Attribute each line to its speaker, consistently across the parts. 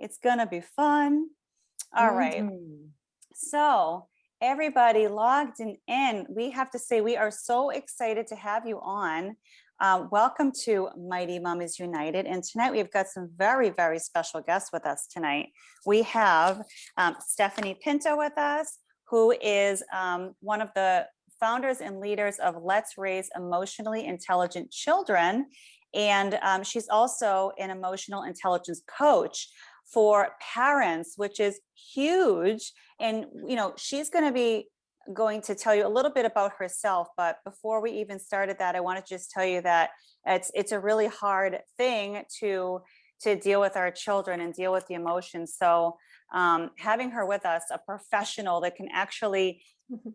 Speaker 1: It's gonna be fun. All right.
Speaker 2: Mhm.
Speaker 1: So everybody logged in. We have to say we are so excited to have you on. Welcome to Mighty Mamas United. And tonight we've got some very, very special guests with us tonight. We have Stephanie Pinto with us, who is one of the founders and leaders of Let's Raise Emotionally Intelligent Children. And she's also an emotional intelligence coach for parents, which is huge. And, she's going to tell you a little bit about herself. But before we even started that, I want to just tell you that it's a really hard thing to deal with our children and deal with the emotions. So having her with us, a professional that can actually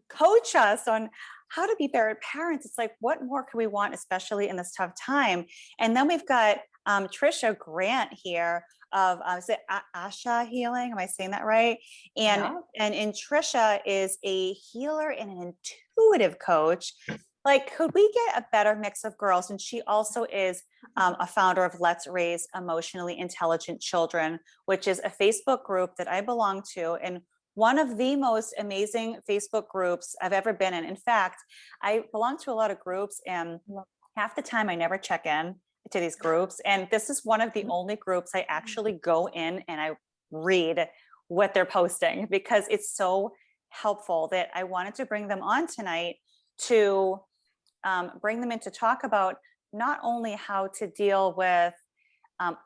Speaker 1: coach us on how to be better parents, it's like, what more can we want, especially in this tough time? And then we've got Trisha Grant here of is it Asha Healing? Am I saying that right? And
Speaker 2: Yeah.
Speaker 1: and Trisha is a healer and an intuitive coach. Like, could we get a better mix of girls? And she also is a founder of Let's Raise Emotionally Intelligent Children, which is a Facebook group that I belong to, and one of the most amazing Facebook groups I've ever been in. In fact, I belong to a lot of groups, and half the time I never check in to these groups. And this is one of the only groups I actually go in and I read what they're posting, because it's so helpful that I wanted to bring them on tonight to bring them in to talk about not only how to deal with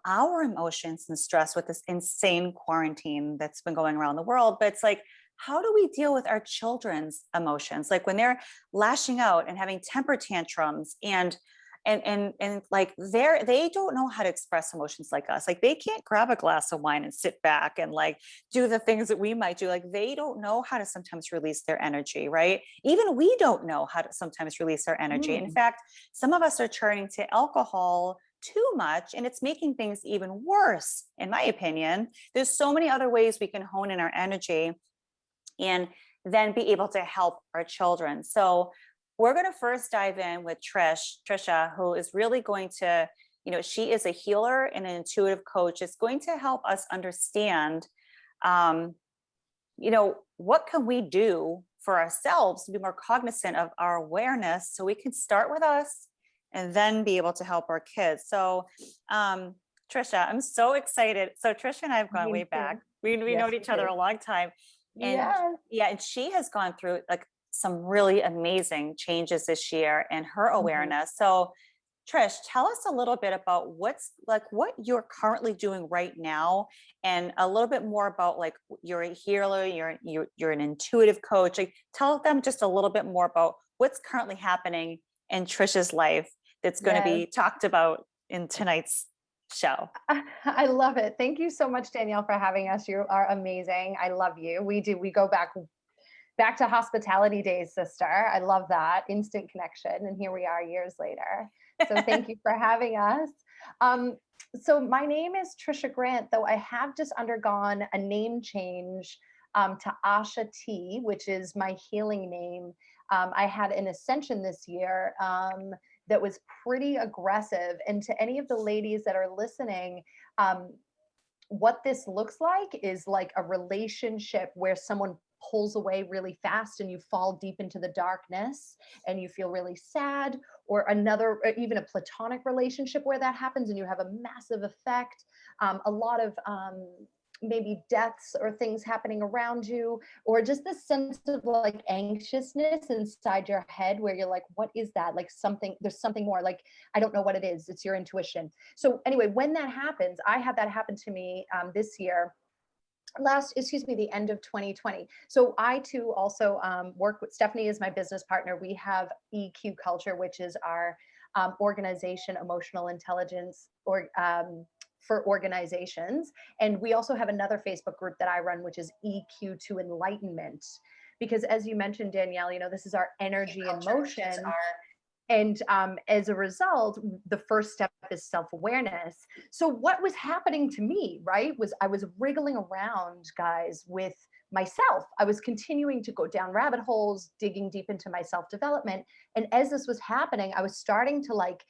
Speaker 1: our emotions and stress with this insane quarantine that's been going around the world, but it's like, how do we deal with our children's emotions? Like when they're lashing out and having temper tantrums and like they don't know how to express emotions like us. Like they can't grab a glass of wine and sit back and like do the things that we might do. Like they don't know how to sometimes release their energy, right? Even we don't know how to sometimes release our energy. In fact, some of us are turning to alcohol too much, and it's making things even worse, in my opinion. There's so many other ways we can hone in our energy and then be able to help our children. So we're going to first dive in with Trisha, who is really going to, she is a healer and an intuitive coach. It's going to help us understand, what can we do for ourselves to be more cognizant of our awareness, so we can start with us and then be able to help our kids. So, Trisha, I'm so excited. So Trisha and I have gone
Speaker 2: Me
Speaker 1: way
Speaker 2: too.
Speaker 1: back. We
Speaker 2: Yes,
Speaker 1: known
Speaker 2: we
Speaker 1: each other
Speaker 2: do.
Speaker 1: a long time. And
Speaker 2: Yes.
Speaker 1: yeah, and she has gone through like some really amazing changes this year and her
Speaker 2: Mhm.
Speaker 1: awareness. So Trish, tell us a little bit about what you're currently doing right now, and a little bit more about like you're a healer, you're an intuitive coach. Like, tell them just a little bit more about what's currently happening in Trisha's life that's going to
Speaker 2: Yes.
Speaker 1: be talked about in tonight's show.
Speaker 2: I love it. Thank you so much, Danielle, for having us. You are amazing. I love you. We go back to hospitality days, sister. I love that instant connection. And here we are years later. So thank you for having us. Um, so my name is Trisha Grant, though I have just undergone a name change to Asha T, which is my healing name. I had an ascension this year that was pretty aggressive. And to any of the ladies that are listening, what this looks like is like a relationship where someone pulls away really fast and you fall deep into the darkness and you feel really sad, or another, or even a platonic relationship where that happens and you have a massive effect. A lot of maybe deaths or things happening around you, or just this sense of like anxiousness inside your head where you're like, what is that? Like something, there's something more, like, I don't know what it is. It's your intuition. So anyway, when that happens, I had that happen to me this year, the end of 2020. So I too also work with Stephanie is my business partner. We have EQ Culture, which is our organization, emotional intelligence, or for organizations. And we also have another Facebook group that I run, which is EQ to Enlightenment. Because as you mentioned, Danielle, this is our energy and motion. And as a result, the first step is self-awareness. So what was happening to me, right, was I was wriggling around, guys, with myself. I was continuing to go down rabbit holes, digging deep into my self-development. And as this was happening, I was starting to like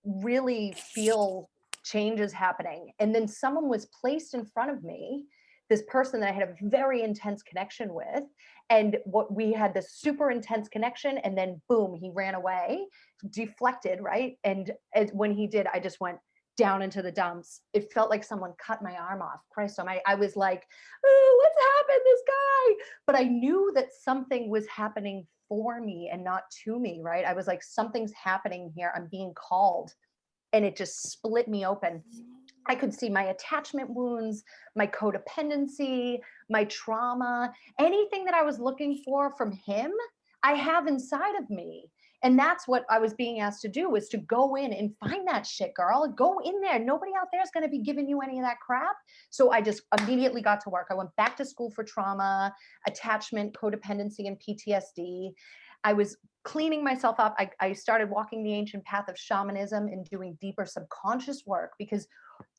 Speaker 2: really feel change is happening. And then someone was placed in front of me, this person that I had a very intense connection with. And what we had this super intense connection, and then boom, he ran away, deflected, right? And when he did, I just went down into the dumps. It felt like someone cut my arm off. Christ almighty. I was like, oh, what's happened, this guy? But I knew that something was happening for me and not to me, right? I was like, something's happening here. I'm being called. And it just split me open. I could see my attachment wounds, my codependency, my trauma, anything that I was looking for from him, I have inside of me. And that's what I was being asked to do, was to go in and find that shit, girl. Go in there. Nobody out there is going to be giving you any of that crap. So I just immediately got to work. I went back to school for trauma, attachment, codependency, and PTSD. I was cleaning myself up. I started walking the ancient path of shamanism and doing deeper subconscious work, because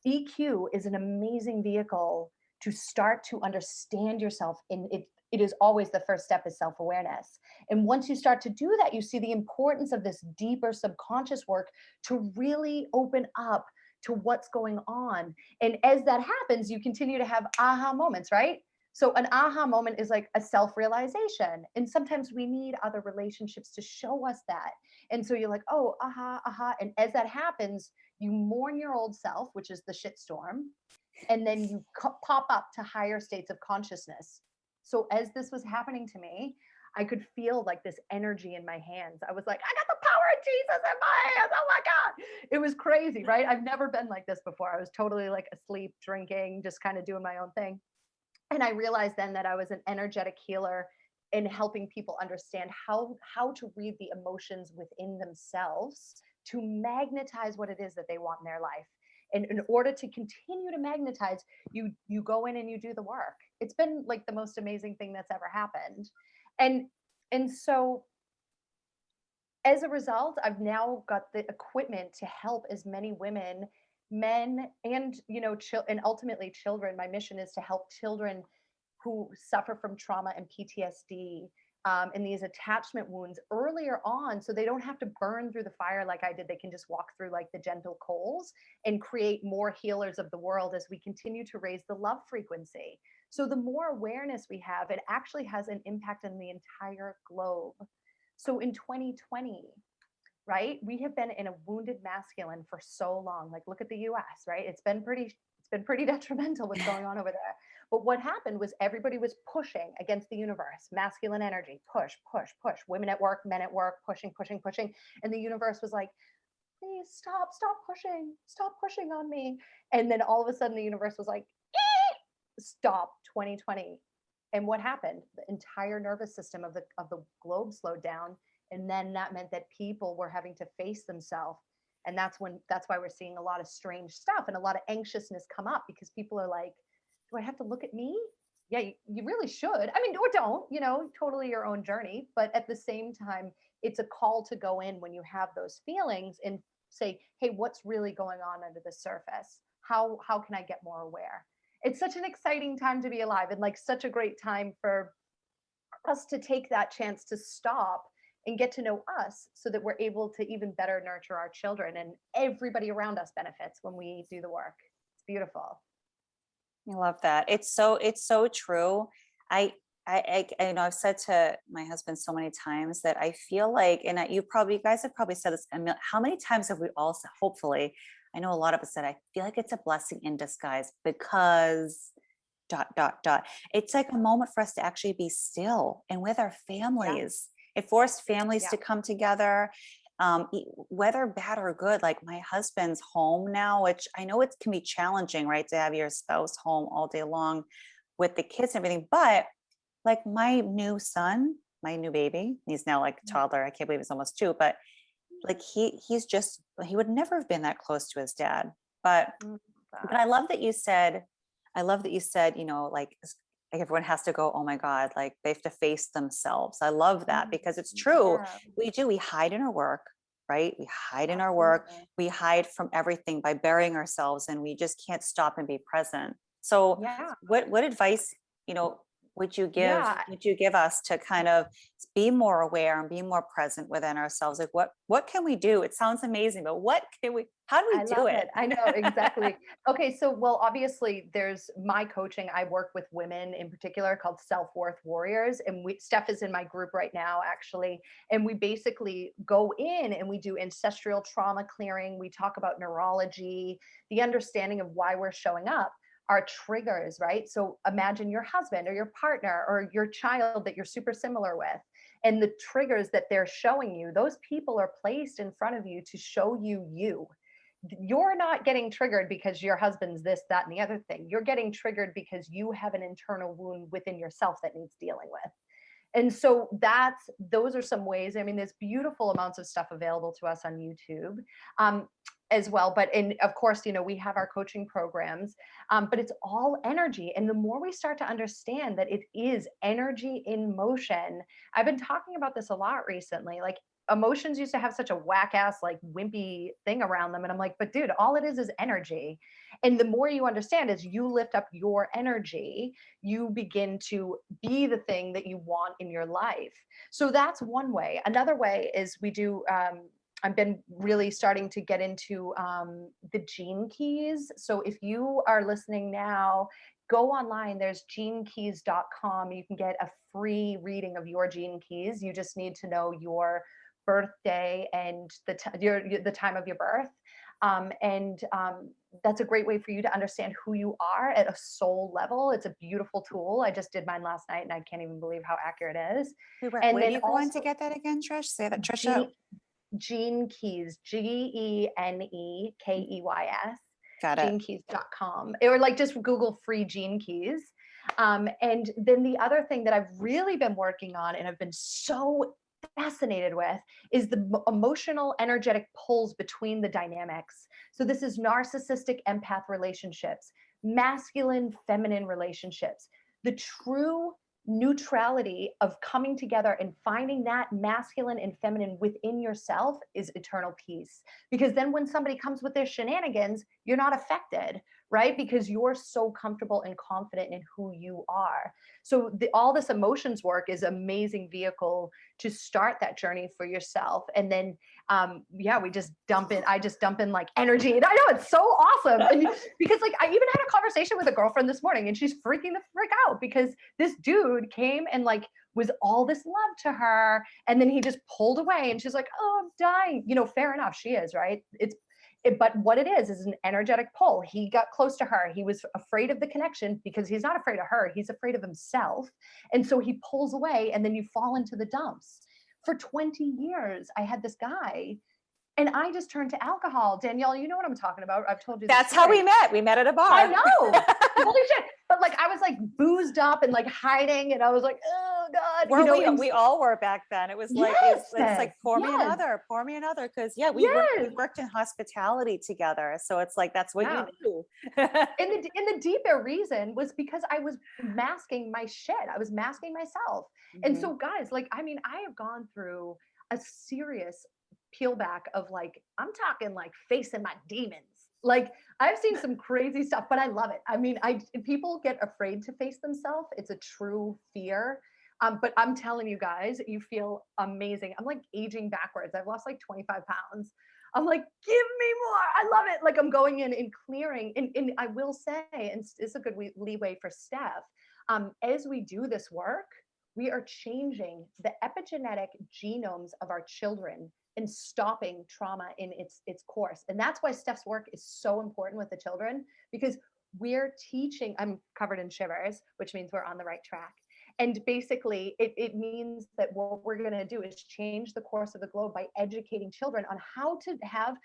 Speaker 2: EQ is an amazing vehicle to start to understand yourself. In it, it is always the first step is self-awareness. And once you start to do that, you see the importance of this deeper subconscious work to really open up to what's going on. And as that happens, you continue to have aha moments, right? So an aha moment is like a self-realization. And sometimes we need other relationships to show us that. And so you're like, oh, aha, aha. And as that happens, you mourn your old self, which is the shitstorm. And then you pop up to higher states of consciousness. So as this was happening to me, I could feel like this energy in my hands. I was like, I got the power of Jesus in my hands. Oh my God. It was crazy, right? I've never been like this before. I was totally like asleep, drinking, just kind of doing my own thing. And I realized then that I was an energetic healer in helping people understand how to read the emotions within themselves to magnetize what it is that they want in their life. And in order to continue to magnetize, you go in and you do the work. It's been like the most amazing thing that's ever happened. And so as a result, I've now got the equipment to help as many women, men, and and ultimately children. My mission is to help children who suffer from trauma and PTSD, and these attachment wounds earlier on, so they don't have to burn through the fire like I did. They can just walk through like the gentle coals and create more healers of the world as we continue to raise the love frequency. So the more awareness we have, it actually has an impact on the entire globe. So in 2020, right, we have been in a wounded masculine for so long. Like, look at the US, right? It's been pretty detrimental what's going on over there. But what happened was everybody was pushing against the universe, masculine energy, push, push, push, women at work, men at work, pushing, pushing, pushing. And the universe was like, please stop pushing on me. And then all of a sudden the universe was like, stop, 2020. And what happened? The entire nervous system of the globe slowed down. And then that meant that people were having to face themselves. And that's why we're seeing a lot of strange stuff and a lot of anxiousness come up, because people are like, do I have to look at me? Yeah, you really should. I mean, or don't, totally your own journey. But at the same time, it's a call to go in when you have those feelings and say, hey, what's really going on under the surface? How can I get more aware? It's such an exciting time to be alive, and like such a great time for us to take that chance to stop and get to know us, so that we're able to even better nurture our children, and everybody around us benefits when we do the work. It's beautiful.
Speaker 1: I love that. It's so true. I I've said to my husband so many times that I feel like, and you guys have probably said this, how many times have we all said, hopefully, I know a lot of us said, I feel like it's a blessing in disguise because ... It's like a moment for us to actually be still and with our families. It forced families to come together, whether bad or good. Like my husband's home now, which I know it can be challenging, right, to have your spouse home all day long with the kids and everything. But like my new son, my new baby, he's now like a toddler. I can't believe he's almost 2, but like he would never have been that close to his dad. But I love that you said, like everyone has to go, oh my God, like they have to face themselves. I love that, because it's true.
Speaker 2: Yeah.
Speaker 1: We hide in our work, right? We hide in our work. We hide from everything by burying ourselves, and we just can't stop and be present. So
Speaker 2: Yeah.
Speaker 1: what advice,
Speaker 2: Yeah,
Speaker 1: would you give us to kind of be more aware and be more present within ourselves? Like what can we do? It sounds amazing, but how do we
Speaker 2: I
Speaker 1: do
Speaker 2: love
Speaker 1: it?
Speaker 2: it. I know exactly. Okay, so well, obviously, there's my coaching. I work with women in particular called Self-Worth Warriors, and Steph is in my group right now, actually. And we basically go in and we do ancestral trauma clearing. We talk about neurology, the understanding of why we're showing up, our triggers, right? So imagine your husband or your partner or your child that you're super similar with, and the triggers that they're showing you. Those people are placed in front of you to show you you. You're not getting triggered because your husband's this, that, and the other thing. You're getting triggered because you have an internal wound within yourself that needs dealing with. And so those are some ways. I mean, there's beautiful amounts of stuff available to us on YouTube as well. But of course, we have our coaching programs, but it's all energy. And the more we start to understand that it is energy in motion, I've been talking about this a lot recently. Like, emotions used to have such a whack ass, like wimpy thing around them. And I'm like, but dude, all it is energy. And the more you understand, as you lift up your energy, you begin to be the thing that you want in your life. So that's one way. Another way is we do, I've been really starting to get into the gene keys. So if you are listening now, go online. There's genekeys.com. You can get a free reading of your gene keys. You just need to know your birthday and the time of your birth. That's a great way for you to understand who you are at a soul level. It's a beautiful tool. I just did mine last night and I can't even believe how accurate it is. And
Speaker 1: Where do
Speaker 2: then
Speaker 1: you go on to
Speaker 2: also
Speaker 1: get that again, Trish? Say that, Trisha.
Speaker 2: Gene Keys, GeneKeys,
Speaker 1: Got it.
Speaker 2: genekeys.com, or like just Google free Gene Keys. And then the other thing that I've really been working on and I've been so fascinated with is the emotional energetic pulls between the dynamics. So this is narcissistic empath relationships, masculine feminine relationships, the true neutrality of coming together and finding that masculine and feminine within yourself is eternal peace. Because then when somebody comes with their shenanigans, you're not affected, right? Because you're so comfortable and confident in who you are. So all this emotions work is amazing vehicle to start that journey for yourself. And then, we just I just dump in like energy. And I know it's so awesome. And because like, I even had a conversation with a girlfriend this morning and she's freaking the frick out because this dude came and like was all this love to her. And then he just pulled away and she's like, oh, I'm dying. Fair enough. She is, right? But what it is an energetic pull. He got close to her. He was afraid of the connection because he's not afraid of her. He's afraid of himself. And so he pulls away and then you fall into the dumps. For 20 years, I had this guy and I just turned to alcohol. Danielle, you know what I'm talking about. I've told you this
Speaker 1: That's how we met. We met at a bar.
Speaker 2: I know. Holy shit. But like, I was like boozed up and like hiding. And I was like, oh God.
Speaker 1: We all were back then. It was like,
Speaker 2: yes,
Speaker 1: it's like, pour me
Speaker 2: yes.
Speaker 1: another. Cause we worked in hospitality together. So it's like, that's what you do.
Speaker 2: And the deeper reason was because I was masking my shit. I was masking myself. And so guys, like, I mean, I have gone through a serious peel back of like, I'm talking like facing my demons. Like I've seen some crazy stuff, but I love it. I mean, people get afraid to face themselves. It's a true fear. But I'm telling you guys, you feel amazing. I'm like aging backwards. I've lost like 25 pounds. I'm like, give me more. I love it. Like I'm going in and clearing. And I will say, and it's a good leeway for Steph, as we do this work, we are changing the epigenetic genomes of our children and stopping trauma in its course. And that's why Steph's work is so important with the children, because we're teaching, I'm covered in shivers, which means we're on the right track. And basically, it means that what we're going to do is change the course of the globe by educating children on how to have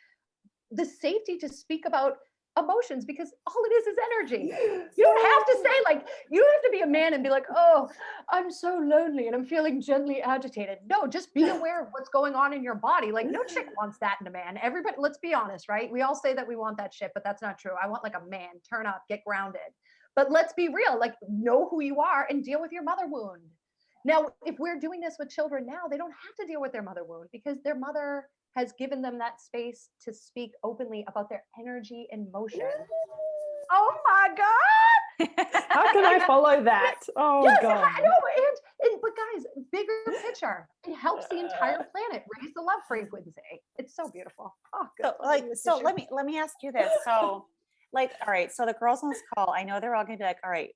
Speaker 2: the safety to speak about emotions, because all it is energy. You don't have to say like, you don't have to be a man and be like, oh, I'm so lonely and I'm feeling gently agitated. No, just be aware of what's going on in your body. Like no chick wants that in a man. Everybody, let's be honest, right? We all say that we want that shit, but that's not true. I want like a man, turn up, get grounded. But let's be real, like know who you are and deal with your mother wound. Now, if we're doing this with children now, they don't have to deal with their mother wound because their mother has given them that space to speak openly about their energy and motion. Oh my God.
Speaker 1: How
Speaker 3: can I follow that? Oh
Speaker 2: Yes,
Speaker 3: God.
Speaker 2: I know. And but guys, bigger picture. It helps the entire planet raise the love frequency. It's so beautiful. Oh, good.
Speaker 1: So let me ask you this. So like, all right, so the girls on this call, I know they're all gonna be like, all right,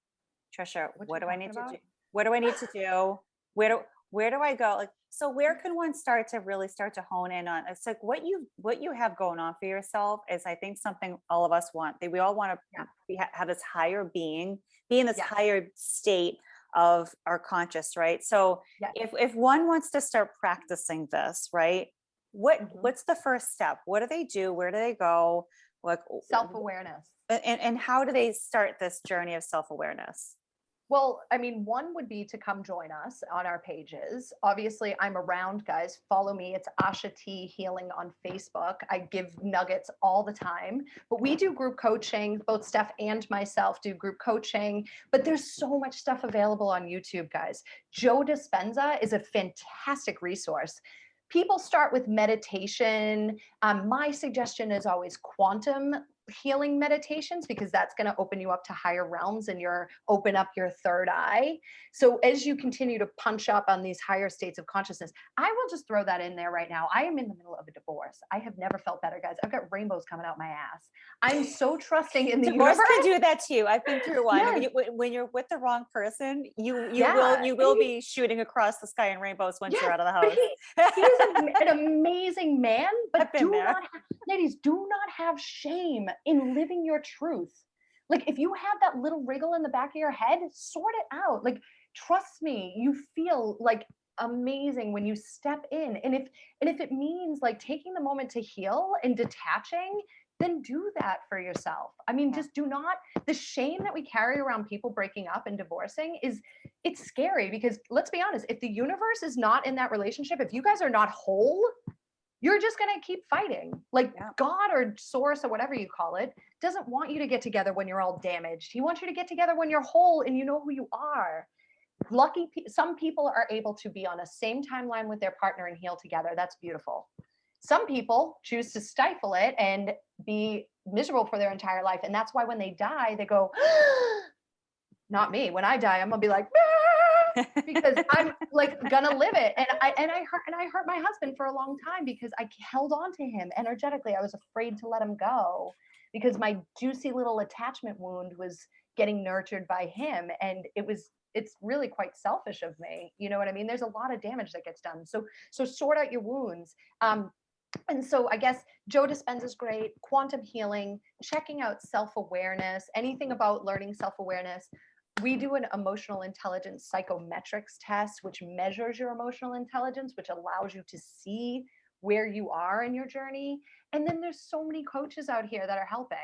Speaker 1: Trisha,
Speaker 2: What
Speaker 1: what
Speaker 2: you
Speaker 1: do I
Speaker 2: talking
Speaker 1: need to
Speaker 2: about?
Speaker 1: do? What do I need to do? Where do I go? Like, so where can one start to really start to hone in on? It's like what you have going on for yourself is, I think, something all of us want. That we all want
Speaker 2: Yeah.
Speaker 1: to have this higher being, be in this
Speaker 2: Yes.
Speaker 1: higher state of our conscious, right? So
Speaker 2: Yes.
Speaker 1: if one wants to start practicing this, right? What's the first step? What do they do? Where do they go? Like,
Speaker 2: Self-awareness.
Speaker 1: and how do they start this journey of self-awareness?
Speaker 2: Well, I mean, one would be to come join us on our pages. Obviously, I'm around, guys. Follow me. It's Asha T Healing on Facebook. I give nuggets all the time. But we do group coaching. Both Steph and myself do group coaching. But there's so much stuff available on YouTube, guys. Joe Dispenza is a fantastic resource. People start with meditation. My suggestion is always quantum healing meditations, because that's going to open you up to higher realms and open up your third eye. So as you continue to punch up on these higher states of consciousness, I will just throw that in there right now. I am in the middle of a divorce. I have never felt better, guys. I've got rainbows coming out my ass. I'm so trusting in the
Speaker 1: Divorce
Speaker 2: universe.
Speaker 1: can do that too. I've been through one.
Speaker 2: Yes.
Speaker 1: When you're with the wrong person,
Speaker 2: Yeah.
Speaker 1: you will be shooting across the sky in rainbows once you're
Speaker 2: Yes,
Speaker 1: out of the
Speaker 2: but
Speaker 1: house.
Speaker 2: he is an amazing man, but
Speaker 1: I've been there.
Speaker 2: ladies, do not have shame in living your truth. Like, if you have that little wriggle in the back of your head, sort it out. Like, trust me, you feel like amazing when you step in. And if it means like taking the moment to heal and detaching, then do that for yourself. I mean,
Speaker 1: Yeah.
Speaker 2: just do not, the shame that we carry around people breaking up and divorcing it's scary, because let's be honest, if the universe is not in that relationship, if you guys are not whole, you're just going to keep fighting. Like,
Speaker 1: Yeah.
Speaker 2: God or source or whatever you call it doesn't want you to get together when you're all damaged. He wants you to get together when you're whole and you know who you are. Some people are able to be on a same timeline with their partner and heal together. That's beautiful. Some people choose to stifle it and be miserable for their entire life. And that's why when they die, they go, not me. When I die, I'm gonna be like, because I'm like gonna live it. And I hurt my husband for a long time because I held on to him energetically. I was afraid to let him go because my juicy little attachment wound was getting nurtured by him. And it's really quite selfish of me. You know what I mean? There's a lot of damage that gets done. So sort out your wounds. And so I guess Joe Dispenza is great. Quantum healing, checking out self-awareness, anything about learning self-awareness. We do an emotional intelligence psychometrics test, which measures your emotional intelligence, which allows you to see where you are in your journey. And then there's so many coaches out here that are helping.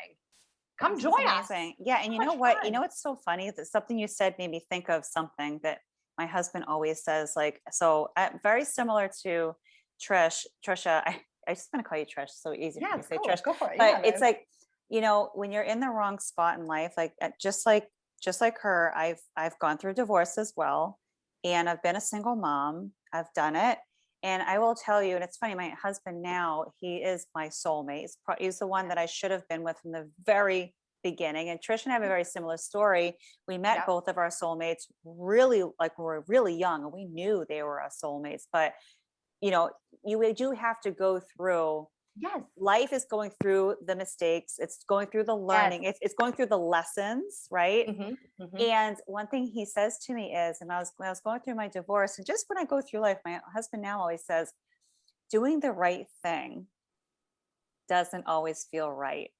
Speaker 2: Come
Speaker 1: This is
Speaker 2: join us.
Speaker 1: amazing. Yeah, and you know what? You know what's so funny? That something you said made me think of something that my husband always says. Like, so very similar to Trisha. I just want to call you Trish. So easy for me to say
Speaker 2: cool.
Speaker 1: Trish.
Speaker 2: Go for it.
Speaker 1: But
Speaker 2: Yeah,
Speaker 1: it's
Speaker 2: man.
Speaker 1: like, you know, when you're in the wrong spot in life, like just like her, I've gone through divorce as well, and I've been a single mom. I've done it, and I will tell you, and it's funny. My husband now, he is my soulmate. He's the one that I should have been with from the very beginning. And Trish and I have a very similar story. We met
Speaker 2: Yeah.
Speaker 1: both of our soulmates really, like, we were really young, and we knew they were our soulmates. But you know, you do have to go through.
Speaker 2: Yes.
Speaker 1: Life is going through the mistakes. It's going through the learning. It's going through the lessons, right?
Speaker 2: Mm-hmm, mm-hmm.
Speaker 1: And one thing he says to me is, and when I was going through my divorce, and just when I go through life, my husband now always says, doing the right thing doesn't always feel right.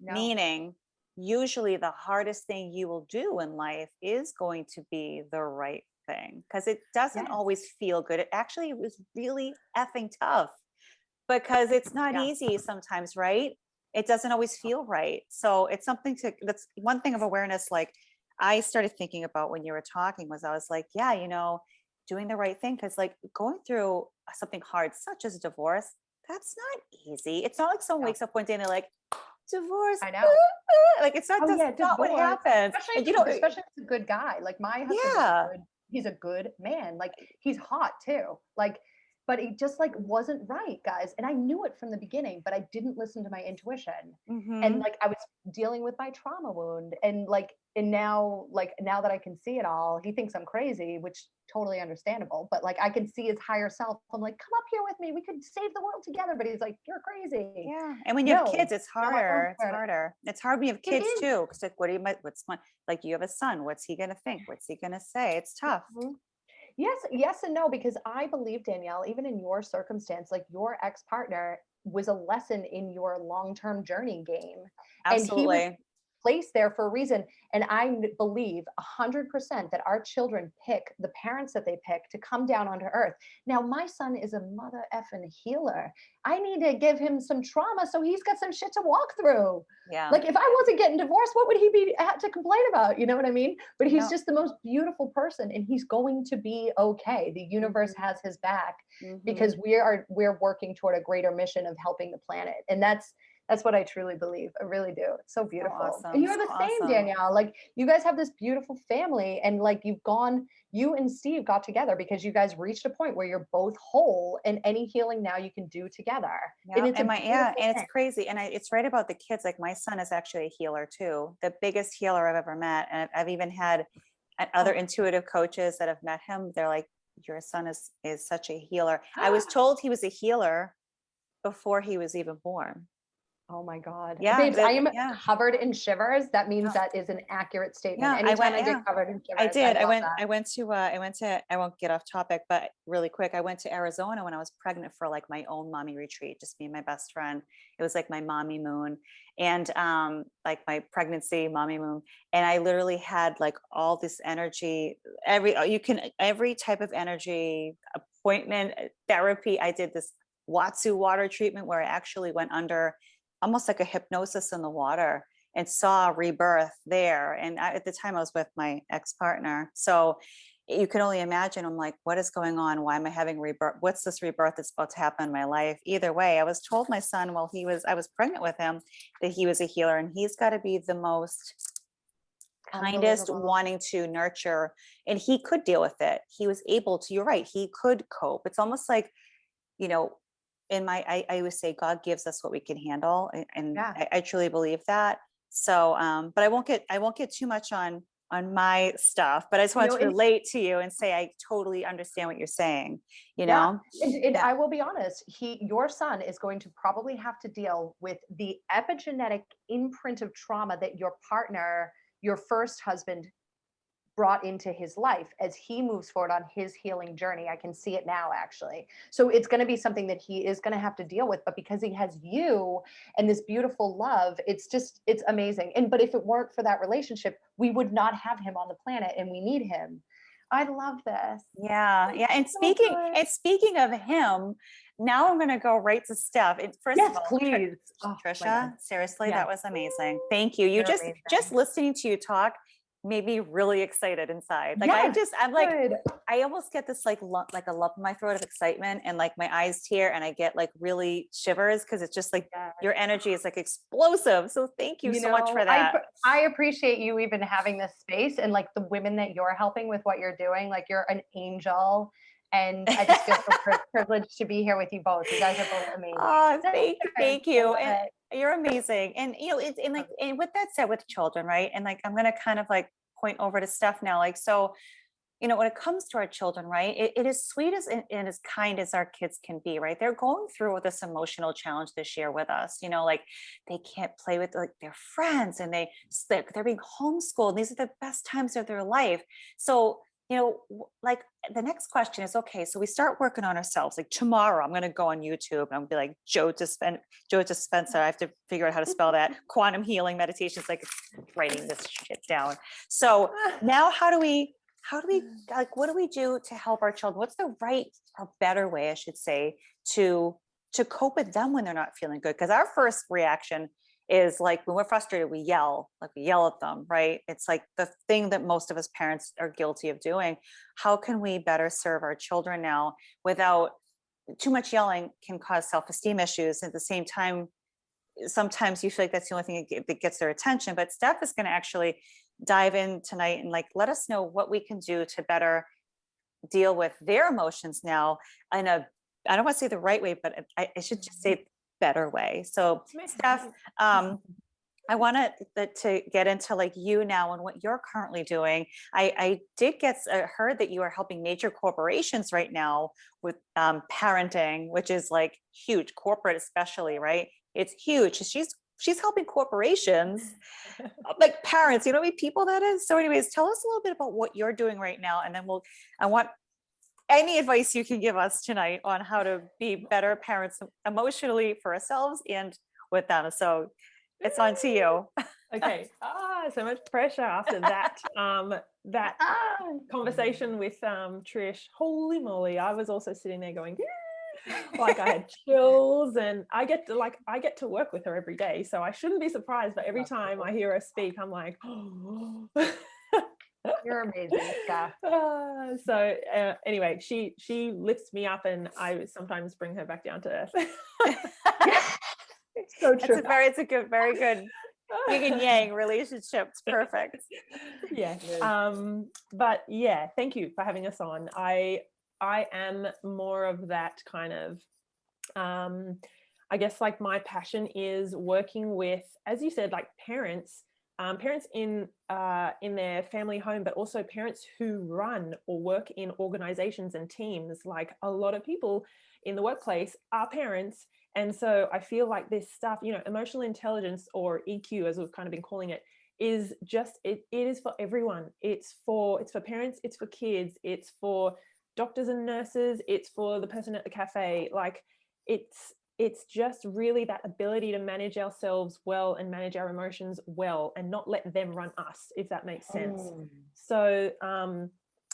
Speaker 2: No.
Speaker 1: Meaning, usually the hardest thing you will do in life is going to be the right thing, because it doesn't
Speaker 2: Yes.
Speaker 1: always feel good. It actually was really effing tough, because it's not
Speaker 2: Yeah.
Speaker 1: easy sometimes, right? It doesn't always feel right. So it's something that's one thing of awareness. Like, I started thinking about when you were talking, was I was like, yeah, you know, doing the right thing. Cause like going through something hard, such as divorce, that's not easy. It's not like someone
Speaker 2: No.
Speaker 1: wakes up one day and they're like, divorce.
Speaker 2: I know.
Speaker 1: Like, it's not,
Speaker 2: Oh
Speaker 1: that's
Speaker 2: yeah,
Speaker 1: not what
Speaker 2: divorce.
Speaker 1: happens.
Speaker 2: Especially,
Speaker 1: And you know,
Speaker 2: especially if it's a good guy. Like my husband
Speaker 1: yeah.
Speaker 2: he's a good man. Like he's hot too. Like, but it just like wasn't right, guys. And I knew it from the beginning, but I didn't listen to my intuition. And
Speaker 1: Mhm.
Speaker 2: like I was dealing with my trauma wound. And like And now, like, now that I can see it all, he thinks I'm crazy, which totally understandable. But like, I can see his higher self. I'm like, come up here with me. We could save the world together. But he's like, you're crazy.
Speaker 1: Yeah. And when you have
Speaker 2: No,
Speaker 1: kids, it's
Speaker 2: you're my own
Speaker 1: harder. It's
Speaker 2: parent.
Speaker 1: harder. It's hard when you have
Speaker 2: It
Speaker 1: kids
Speaker 2: is.
Speaker 1: too. Cause like, what do you, what's my, like you have a son, what's he going to think? What's he going to say? It's tough.
Speaker 2: Mhm. Yes, yes, and no, because I believe, Danielle, even in your circumstance, like your ex-partner was a lesson in your long-term journey game. And he was
Speaker 1: Absolutely.
Speaker 2: placed there for a reason. And believe 100% that our children pick the parents that they pick to come down onto earth. Now, my son is a mother effing healer. I need to give him some trauma so he's got some shit to walk through.
Speaker 1: Yeah.
Speaker 2: Like, if I wasn't getting divorced, what would he be had to complain about? You know what I mean? But he's
Speaker 1: No.
Speaker 2: just the most beautiful person, and he's going to be okay. The universe
Speaker 1: Mhm.
Speaker 2: has his back
Speaker 1: Mhm.
Speaker 2: because we're working toward a greater mission of helping the planet. And that's what I truly believe. I really do. It's so beautiful.
Speaker 1: awesome.
Speaker 2: And you're
Speaker 1: So
Speaker 2: the same,
Speaker 1: awesome.
Speaker 2: Danielle. Like, you guys have this beautiful family, and like, you and Steve got together because you guys reached a point where you're both whole, and any healing now you can do together.
Speaker 1: Yeah.
Speaker 2: And it's
Speaker 1: And
Speaker 2: a
Speaker 1: my,
Speaker 2: beautiful
Speaker 1: yeah. And it's
Speaker 2: thing.
Speaker 1: crazy. And it's right about the kids. Like my son is actually a healer too. The biggest healer I've ever met. And I've even had other
Speaker 2: Oh.
Speaker 1: intuitive coaches that have met him. They're like, your son is such a healer. I was told he was a healer before he was even born.
Speaker 2: Oh my God.
Speaker 1: Yeah.
Speaker 2: Babes, I am
Speaker 1: Yeah.
Speaker 2: covered in shivers. That means
Speaker 1: Yeah.
Speaker 2: that is an accurate statement.
Speaker 1: Yeah.
Speaker 2: Anytime I
Speaker 1: Yeah.
Speaker 2: get covered in
Speaker 1: I
Speaker 2: shivers, I
Speaker 1: did.
Speaker 2: love that.
Speaker 1: I went to, I won't get off topic, but really quick, I went to Arizona when I was pregnant for like my own mommy retreat, just me and my best friend. It was like my mommy moon and like my pregnancy mommy moon. And I literally had like all this energy, every type of energy, appointment, therapy. I did this Watsu water treatment where I actually went under almost like a hypnosis in the water and saw rebirth there. And at the time I was with my ex-partner. So you can only imagine, I'm like, what is going on? Why am I having rebirth? What's this rebirth that's about to happen in my life? Either way, I was told my son, while I was pregnant with him, that he was a healer and he's got to be the most kindest,
Speaker 2: Unbelievable.
Speaker 1: wanting to nurture, and he could deal with it. He was able to, you're right, he could cope. It's almost like, you know, I always say God gives us what we can handle. And
Speaker 2: Yeah.
Speaker 1: I truly believe that. So, but I won't get too much on my stuff, but I just
Speaker 2: You
Speaker 1: wanted
Speaker 2: know,
Speaker 1: to
Speaker 2: and
Speaker 1: relate to you and say, I totally understand what you're saying, you
Speaker 2: yeah,
Speaker 1: know?
Speaker 2: and
Speaker 1: Yeah.
Speaker 2: I will be honest, your son is going to probably have to deal with the epigenetic imprint of trauma that your partner, your first husband, brought into his life as he moves forward on his healing journey. I can see it now, actually. So it's going to be something that he is going to have to deal with, but because he has you and this beautiful love, it's amazing. But if it weren't for that relationship, we would not have him on the planet, and we need him. I love this.
Speaker 1: Yeah. Yeah. And
Speaker 2: So good.
Speaker 1: speaking of him, now I'm going to go right to Steph. First of
Speaker 2: Yes,
Speaker 1: all,
Speaker 2: please. Oh my God.
Speaker 1: Trisha, seriously,
Speaker 2: Yeah.
Speaker 1: that was amazing. Thank you. You
Speaker 2: You're
Speaker 1: just
Speaker 2: amazing.
Speaker 1: listening to you talk made me really excited inside. Like
Speaker 2: Yes.
Speaker 1: I'm like,
Speaker 2: Good.
Speaker 1: I almost get this like like a lump in my throat of excitement and like my eyes tear and I get like really shivers because it's just like
Speaker 2: Yes.
Speaker 1: your energy is like explosive. So thank you
Speaker 2: You
Speaker 1: so much
Speaker 2: know,
Speaker 1: for that.
Speaker 2: I appreciate you even having this space, and like the women that you're helping with what you're doing. Like, you're an angel, and I just feel so privileged to be here with you both. You guys are both amazing.
Speaker 1: Oh,
Speaker 2: Sisters.
Speaker 1: thank
Speaker 2: I
Speaker 1: you.
Speaker 2: love
Speaker 1: And
Speaker 2: it.
Speaker 1: you're amazing. And you know, and with that said, with children, right? And like I'm gonna kind of like point over to Steph now. Like, so, you know, when it comes to our children, right? It is sweet and as kind as our kids can be, right? They're going through this emotional challenge this year with us, you know, like they can't play with like their friends and they're being homeschooled. These are the best times of their life. So, you know, like the next question is, okay, so we start working on ourselves. Like tomorrow, I'm going to go on YouTube and I'll be like, Joe Dispenza. I have to figure out how to spell that. Quantum healing meditations, like writing this shit down. So now how do we like, what do we do to help our children? What's the right or better way, I should say, to cope with them when they're not feeling good? Because our first reaction is like when we're frustrated, we yell at them, right? It's like the thing that most of us parents are guilty of doing. How can we better serve our children now without too much yelling can cause self-esteem issues. At the same time, sometimes you feel like that's the only thing that gets their attention, but Steph is going to actually dive in tonight and like let us know what we can do to better deal with their emotions now in a, I don't want to say the right way, but I should just say better way. So Steph, I wanted to get into like you now and what you're currently doing. I did get heard that you are helping major corporations right now with parenting, which is like huge, corporate especially, right? It's huge. She's helping corporations, like parents. You know how many people that is. So, anyways, tell us a little bit about what you're doing right now, and then I want any advice you can give us tonight on how to be better parents emotionally for ourselves and with them. So it's on to you.
Speaker 3: Okay. So much pressure after that. That conversation with Trish. Holy moly! I was also sitting there going, like I had chills, and I get to work with her every day, so I shouldn't be surprised. But every time I hear her speak, I'm like, oh.
Speaker 2: You're amazing, Steph.
Speaker 3: So anyway, she lifts me up, and I sometimes bring her back down to earth. So true.
Speaker 1: It's a good, very good yin and yang relationship. It's perfect.
Speaker 3: Yeah. But yeah, thank you for having us on. I am more of that kind of, I guess like my passion is working with, as you said, like parents in their family home, but also parents who run or work in organizations and teams. Like a lot of people in the workplace are parents. And so I feel like this stuff, emotional intelligence, or EQ, as we've kind of been calling it, is just, it is for everyone. It's for parents, it's for kids, it's for doctors and nurses, it's for the person at the cafe. Like it's just really that ability to manage ourselves well and manage our emotions well and not let them run us, if that makes sense. So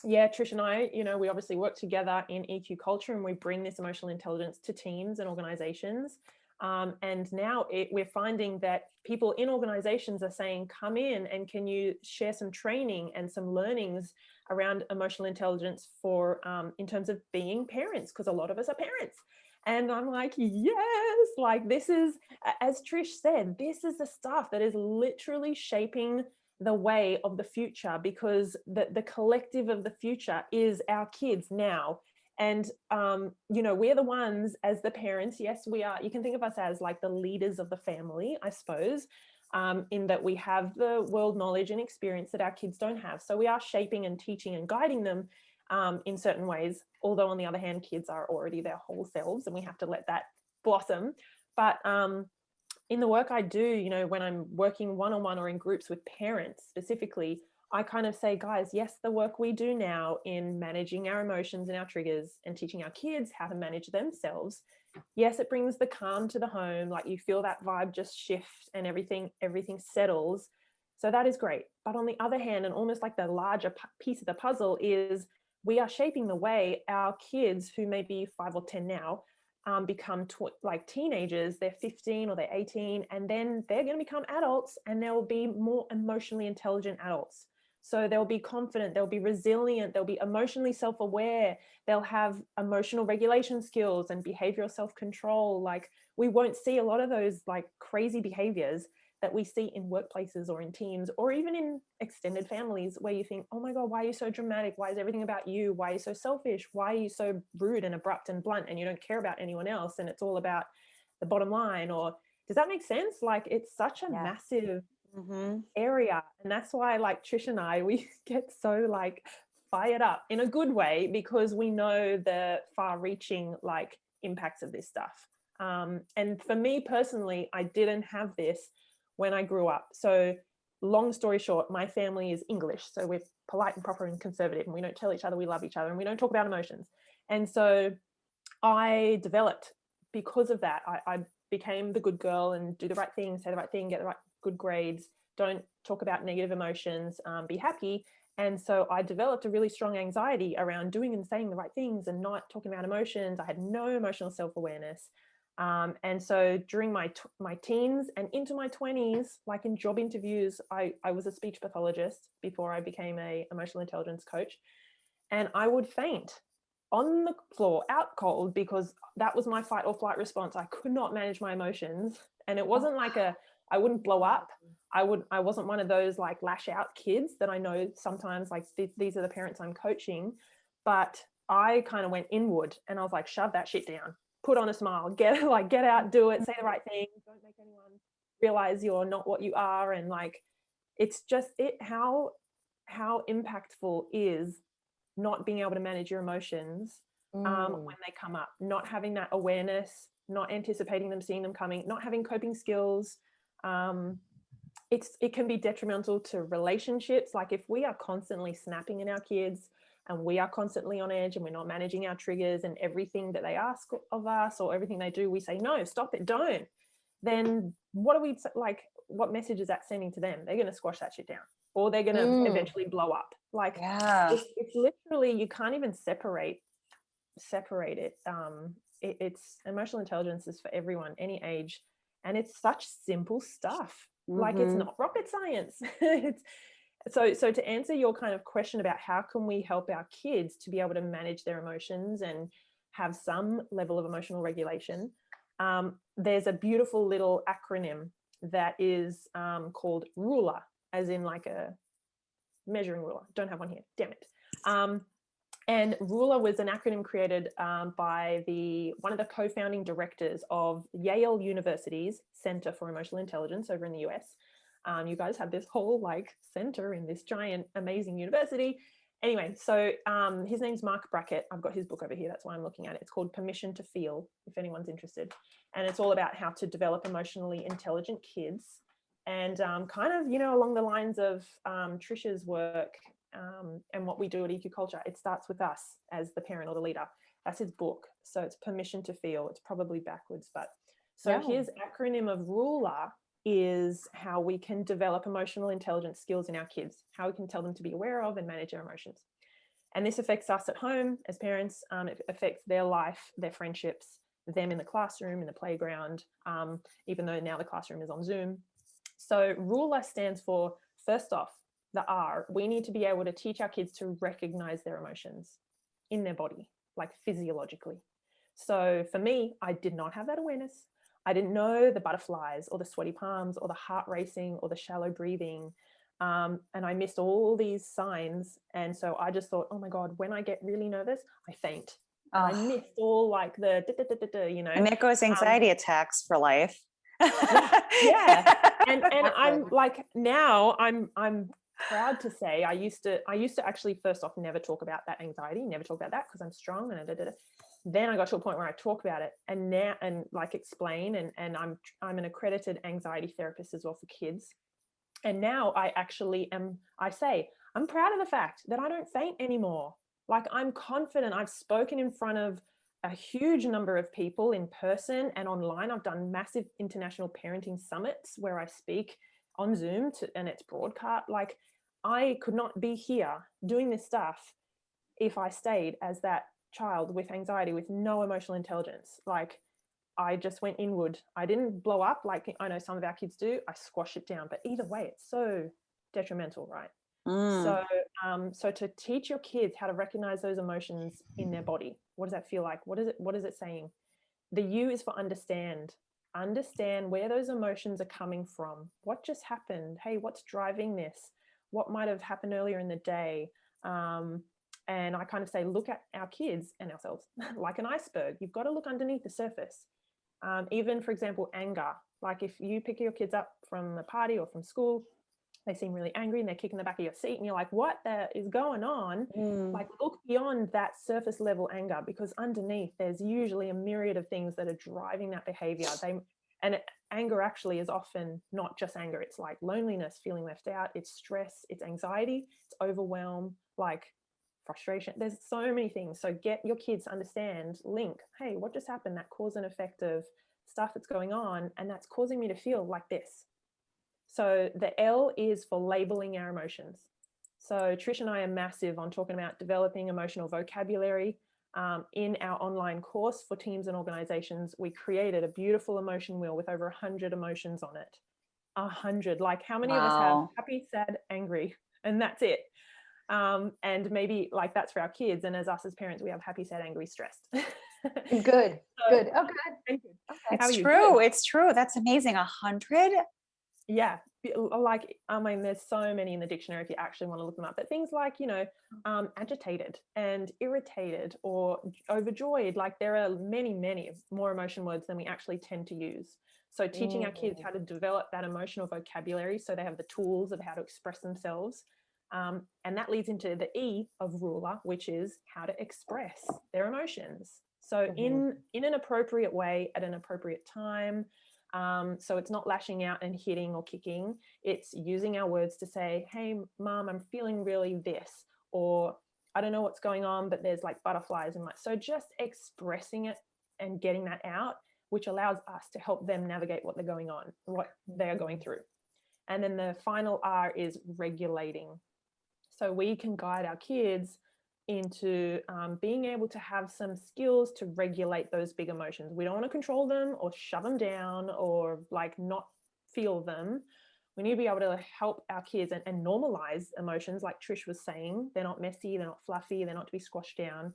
Speaker 3: yeah, Trish and I, we obviously work together in EQ culture, and we bring this emotional intelligence to teams and organizations. And now we're finding that people in organizations are saying, come in and can you share some training and some learnings around emotional intelligence for in terms of being parents, because a lot of us are parents. And I'm like, yes, like this is, as Trish said, this is the stuff that is literally shaping the way of the future, because the collective of the future is our kids now. And we're the ones as the parents. Yes, we are. You can think of us as like the leaders of the family, I suppose, in that we have the world knowledge and experience that our kids don't have. So we are shaping and teaching and guiding them in certain ways. Although on the other hand, kids are already their whole selves, and we have to let that blossom. But in the work I do, when I'm working one-on-one or in groups with parents specifically, I kind of say, guys, yes, the work we do now in managing our emotions and our triggers and teaching our kids how to manage themselves, yes, it brings the calm to the home. Like you feel that vibe just shift and everything settles. So that is great. But on the other hand, and almost like the larger piece of the puzzle is we are shaping the way our kids, who may be 5 or 10 now, become like teenagers. They're 15 or they're 18, and then they're going to become adults, and there will be more emotionally intelligent adults. So they'll be confident, they'll be resilient, they'll be emotionally self-aware, they'll have emotional regulation skills and behavioral self-control. Like we won't see a lot of those like crazy behaviors that we see in workplaces or in teams or even in extended families, where you think, oh my God, why are you so dramatic? Why is everything about you? Why are you so selfish? Why are you so rude and abrupt and blunt, and you don't care about anyone else, and it's all about the bottom line? Or does that make sense? Like it's such a massive area. And that's why like Trish and I, we get so like fired up in a good way, because we know the far reaching like impacts of this stuff. And for me personally, I didn't have this when I grew up. So long story short, my family is English. So we're polite and proper and conservative, and we don't tell each other we love each other, and we don't talk about emotions. And so I developed, because of that, I became the good girl and do the right thing, say the right thing, get the right good grades, don't talk about negative emotions, be happy. And so I developed a really strong anxiety around doing and saying the right things and not talking about emotions. I had no emotional self-awareness. And so during my teens and into my 20s, like in job interviews, I was a speech pathologist before I became a emotional intelligence coach. And I would faint on the floor out cold, because that was my fight or flight response. I could not manage my emotions. And it wasn't like I wouldn't blow up. I wasn't one of those like lash out kids that I know sometimes like these are the parents I'm coaching. But I kind of went inward, and I was like, shove that shit down, put on a smile, get out, do it, say the right thing, don't make anyone realize you're not what you are. And like, it's just how impactful is not being able to manage your emotions when they come up, not having that awareness, not anticipating them, seeing them coming, not having coping skills. It can be detrimental to relationships. Like if we are constantly snapping at our kids and we are constantly on edge and we're not managing our triggers, and everything that they ask of us or everything they do, we say, no, stop it, don't. Then what are we like? What message is that sending to them? They're going to squash that shit down, or they're going to eventually blow up. Like it's literally, you can't even separate it. It's emotional intelligence is for everyone, any age, and it's such simple stuff. Like it's not rocket science. It's so to answer your kind of question about how can we help our kids to be able to manage their emotions and have some level of emotional regulation, there's a beautiful little acronym that is called ruler, as in like a measuring ruler. Don't have one here, damn it. And ruler was an acronym created by one of the co-founding directors of Yale University's Center for Emotional Intelligence over in the US. You guys have this whole like center in this giant, amazing university. Anyway, so his name's Mark Brackett. I've got his book over here. That's why I'm looking at it. It's called Permission to Feel, if anyone's interested. And it's all about how to develop emotionally intelligent kids. And kind of, along the lines of Trisha's work and what we do at EQ Culture, it starts with us as the parent or the leader. That's his book. So it's Permission to Feel. It's probably backwards, but so his acronym of ruler is how we can develop emotional intelligence skills in our kids, how we can tell them to be aware of and manage their emotions. And this affects us at home as parents. It affects their life, their friendships, them in the classroom, in the playground, even though now the classroom is on Zoom. So ruler stands for, first off, the R. We need to be able to teach our kids to recognize their emotions in their body, like physiologically. So for me, I did not have that awareness. I didn't know the butterflies or the sweaty palms or the heart racing or the shallow breathing. And I missed all these signs. And so I just thought, oh my God, when I get really nervous, I faint. And I missed all like the,
Speaker 1: And there goes anxiety attacks for life.
Speaker 3: Yeah. And I'm like, now I'm proud to say I used to actually, first off, never talk about that anxiety, never talk about that because I'm strong and Then I got to a point where I talk about it and now and like explain, and I'm an accredited anxiety therapist as well for kids. And now I actually I'm proud of the fact that I don't faint anymore. Like I'm confident. I've spoken in front of a huge number of people in person and online. I've done massive international parenting summits where I speak on Zoom and it's broadcast. Like I could not be here doing this stuff if I stayed as that child with anxiety, with no emotional intelligence. Like I just went inward. I didn't blow up like I know some of our kids do. I squash it down, but either way, it's so detrimental, right? So to teach your kids how to recognize those emotions in their body, what does that feel like? What is it saying? The U is for understand where those emotions are coming from. What just happened? Hey, what's driving this? What might have happened earlier in the day? And I kind of say, look at our kids and ourselves like an iceberg. You've got to look underneath the surface. Even, for example, anger. Like if you pick your kids up from a party or from school, they seem really angry and they're kicking the back of your seat and you're like, what is going on? Like look beyond that surface level anger, because underneath there's usually a myriad of things that are driving that behavior. Anger actually is often not just anger. It's like loneliness, feeling left out, it's stress, it's anxiety, it's overwhelm, like frustration. There's so many things. So get your kids to understand, link, hey, what just happened? That cause and effect of stuff that's going on, and that's causing me to feel like this. So the L is for labeling our emotions. So Trish and I are massive on talking about developing emotional vocabulary. In our online course for teams and organizations, we created a beautiful emotion wheel with over 100 emotions on it. 100. Like how many of us have happy, sad, angry, and that's it. And maybe like that's for our kids, and as us as parents, we have happy, sad, angry, stressed.
Speaker 2: Good. Oh, good.
Speaker 3: Thank you.
Speaker 1: It's true. It's true. That's amazing. 100.
Speaker 3: Yeah. like, I mean, there's so many in the dictionary if you actually want to look them up, but things like, agitated and irritated or overjoyed, like there are many, many more emotion words than we actually tend to use. So teaching our kids how to develop that emotional vocabulary so they have the tools of how to express themselves. And that leads into the E of ruler, which is how to express their emotions. So in an appropriate way at an appropriate time. So it's not lashing out and hitting or kicking. It's using our words to say, hey, mom, I'm feeling really this, or I don't know what's going on, but there's like butterflies in my, so just expressing it and getting that out, which allows us to help them navigate what they are going through. And then the final R is regulating. So we can guide our kids into being able to have some skills to regulate those big emotions. We don't want to control them or shove them down or like not feel them. We need to be able to help our kids and normalize emotions, like Trish was saying. They're not messy, they're not fluffy, they're not to be squashed down.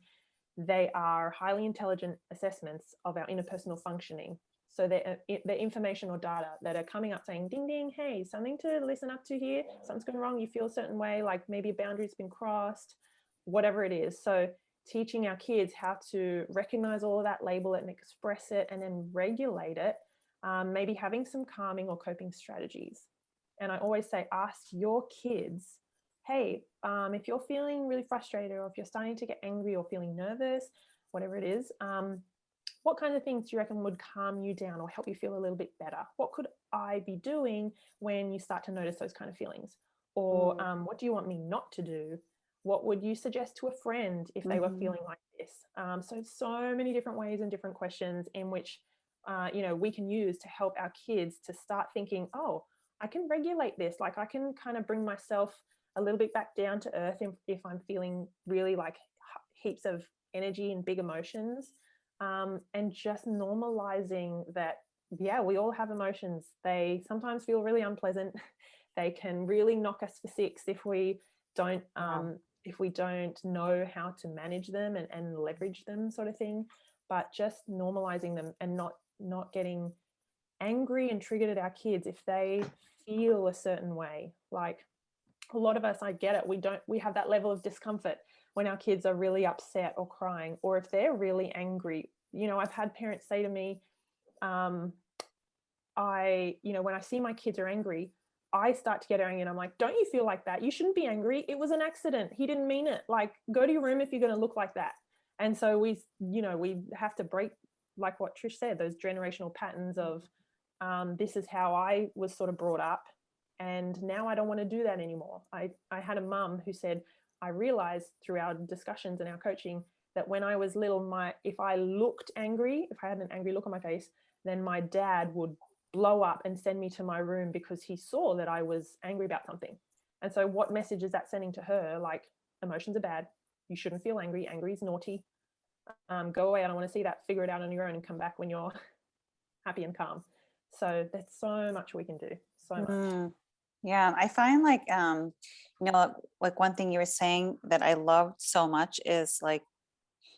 Speaker 3: They are highly intelligent assessments of our interpersonal functioning. So they're information or data that are coming up saying, ding, ding, hey, something to listen up to here. Something's going wrong. You feel a certain way, like maybe a boundary's been crossed, whatever it is. So teaching our kids how to recognize all of that, label it and express it, and then regulate it. Maybe having some calming or coping strategies. And I always say, ask your kids, hey, if you're feeling really frustrated, or if you're starting to get angry or feeling nervous, whatever it is, what kinds of things do you reckon would calm you down or help you feel a little bit better? What could I be doing when you start to notice those kind of feelings? Or what do you want me not to do? What would you suggest to a friend if they were feeling like this? So many different ways and different questions in which, we can use to help our kids to start thinking, oh, I can regulate this. Like I can kind of bring myself a little bit back down to earth if I'm feeling really like heaps of energy and big emotions. And just normalizing that, yeah, we all have emotions. They sometimes feel really unpleasant. They can really knock us for six if we don't know how to manage them and leverage them, sort of thing. But just normalizing them and not getting angry and triggered at our kids if they feel a certain way. Like a lot of us, I get it, we have that level of discomfort when our kids are really upset or crying, or if they're really angry. I've had parents say to me, when I see my kids are angry, I start to get angry and I'm like, don't you feel like that? You shouldn't be angry. It was an accident. He didn't mean it. Like, go to your room if you're going to look like that. And so we have to break, like what Trish said, those generational patterns of this is how I was sort of brought up. And now I don't want to do that anymore. I had a mum who said, I realized through our discussions and our coaching that when I was little, if I looked angry, if I had an angry look on my face, then my dad would blow up and send me to my room because he saw that I was angry about something. And so what message is that sending to her? Like, emotions are bad. You shouldn't feel angry. Angry is naughty. Go away. I don't want to see that. Figure it out on your own and come back when you're happy and calm. So there's so much we can do. So much.
Speaker 1: Yeah, I find like, like one thing you were saying that I loved so much is like,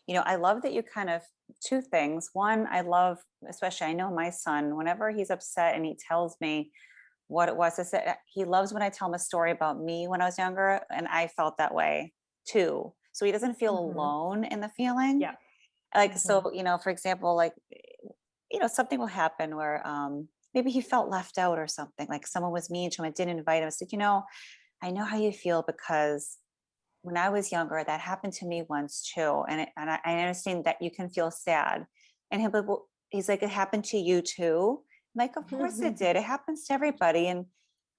Speaker 1: I love that you kind of, two things. One, I love, especially I know my son, whenever he's upset and he tells me what it was, he loves when I tell him a story about me when I was younger, and I felt that way too. So he doesn't feel alone in the feeling.
Speaker 3: Yeah.
Speaker 1: Like, so, for example, like, something will happen where maybe he felt left out or something, like someone was mean to him and didn't invite him. I said, I know how you feel because when I was younger, that happened to me once too. And I understand that you can feel sad. And he's like, it happened to you too. I'm like, of course it did. It happens to everybody. And,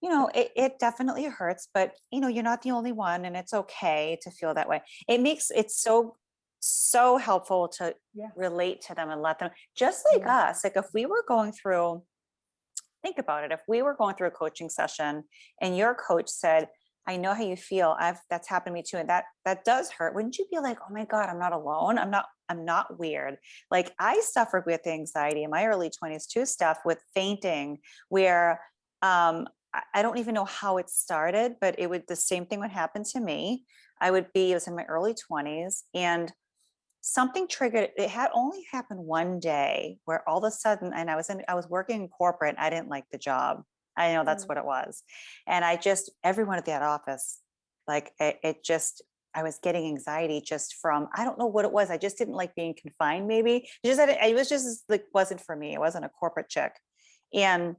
Speaker 1: it definitely hurts, but you're not the only one, and it's okay to feel that way. It makes it so helpful to relate to them and let them, just like us. Like if we were going through, think about it, if we were going through a coaching session and your coach said, I know how you feel. That's happened to me too. And that does hurt. Wouldn't you be like, oh my God, I'm not alone. I'm not weird. Like I suffered with anxiety in my early 20s too, stuff with fainting where, I don't even know how it started, but the same thing would happen to me. It was in my early 20s and something triggered. It had only happened one day where all of a sudden, and I was working in corporate. I didn't like the job. I know that's what it was. And everyone at that office, like I was getting anxiety just from, I don't know what it was. I just didn't like being confined. Maybe it was just like, wasn't for me. It wasn't a corporate chick. And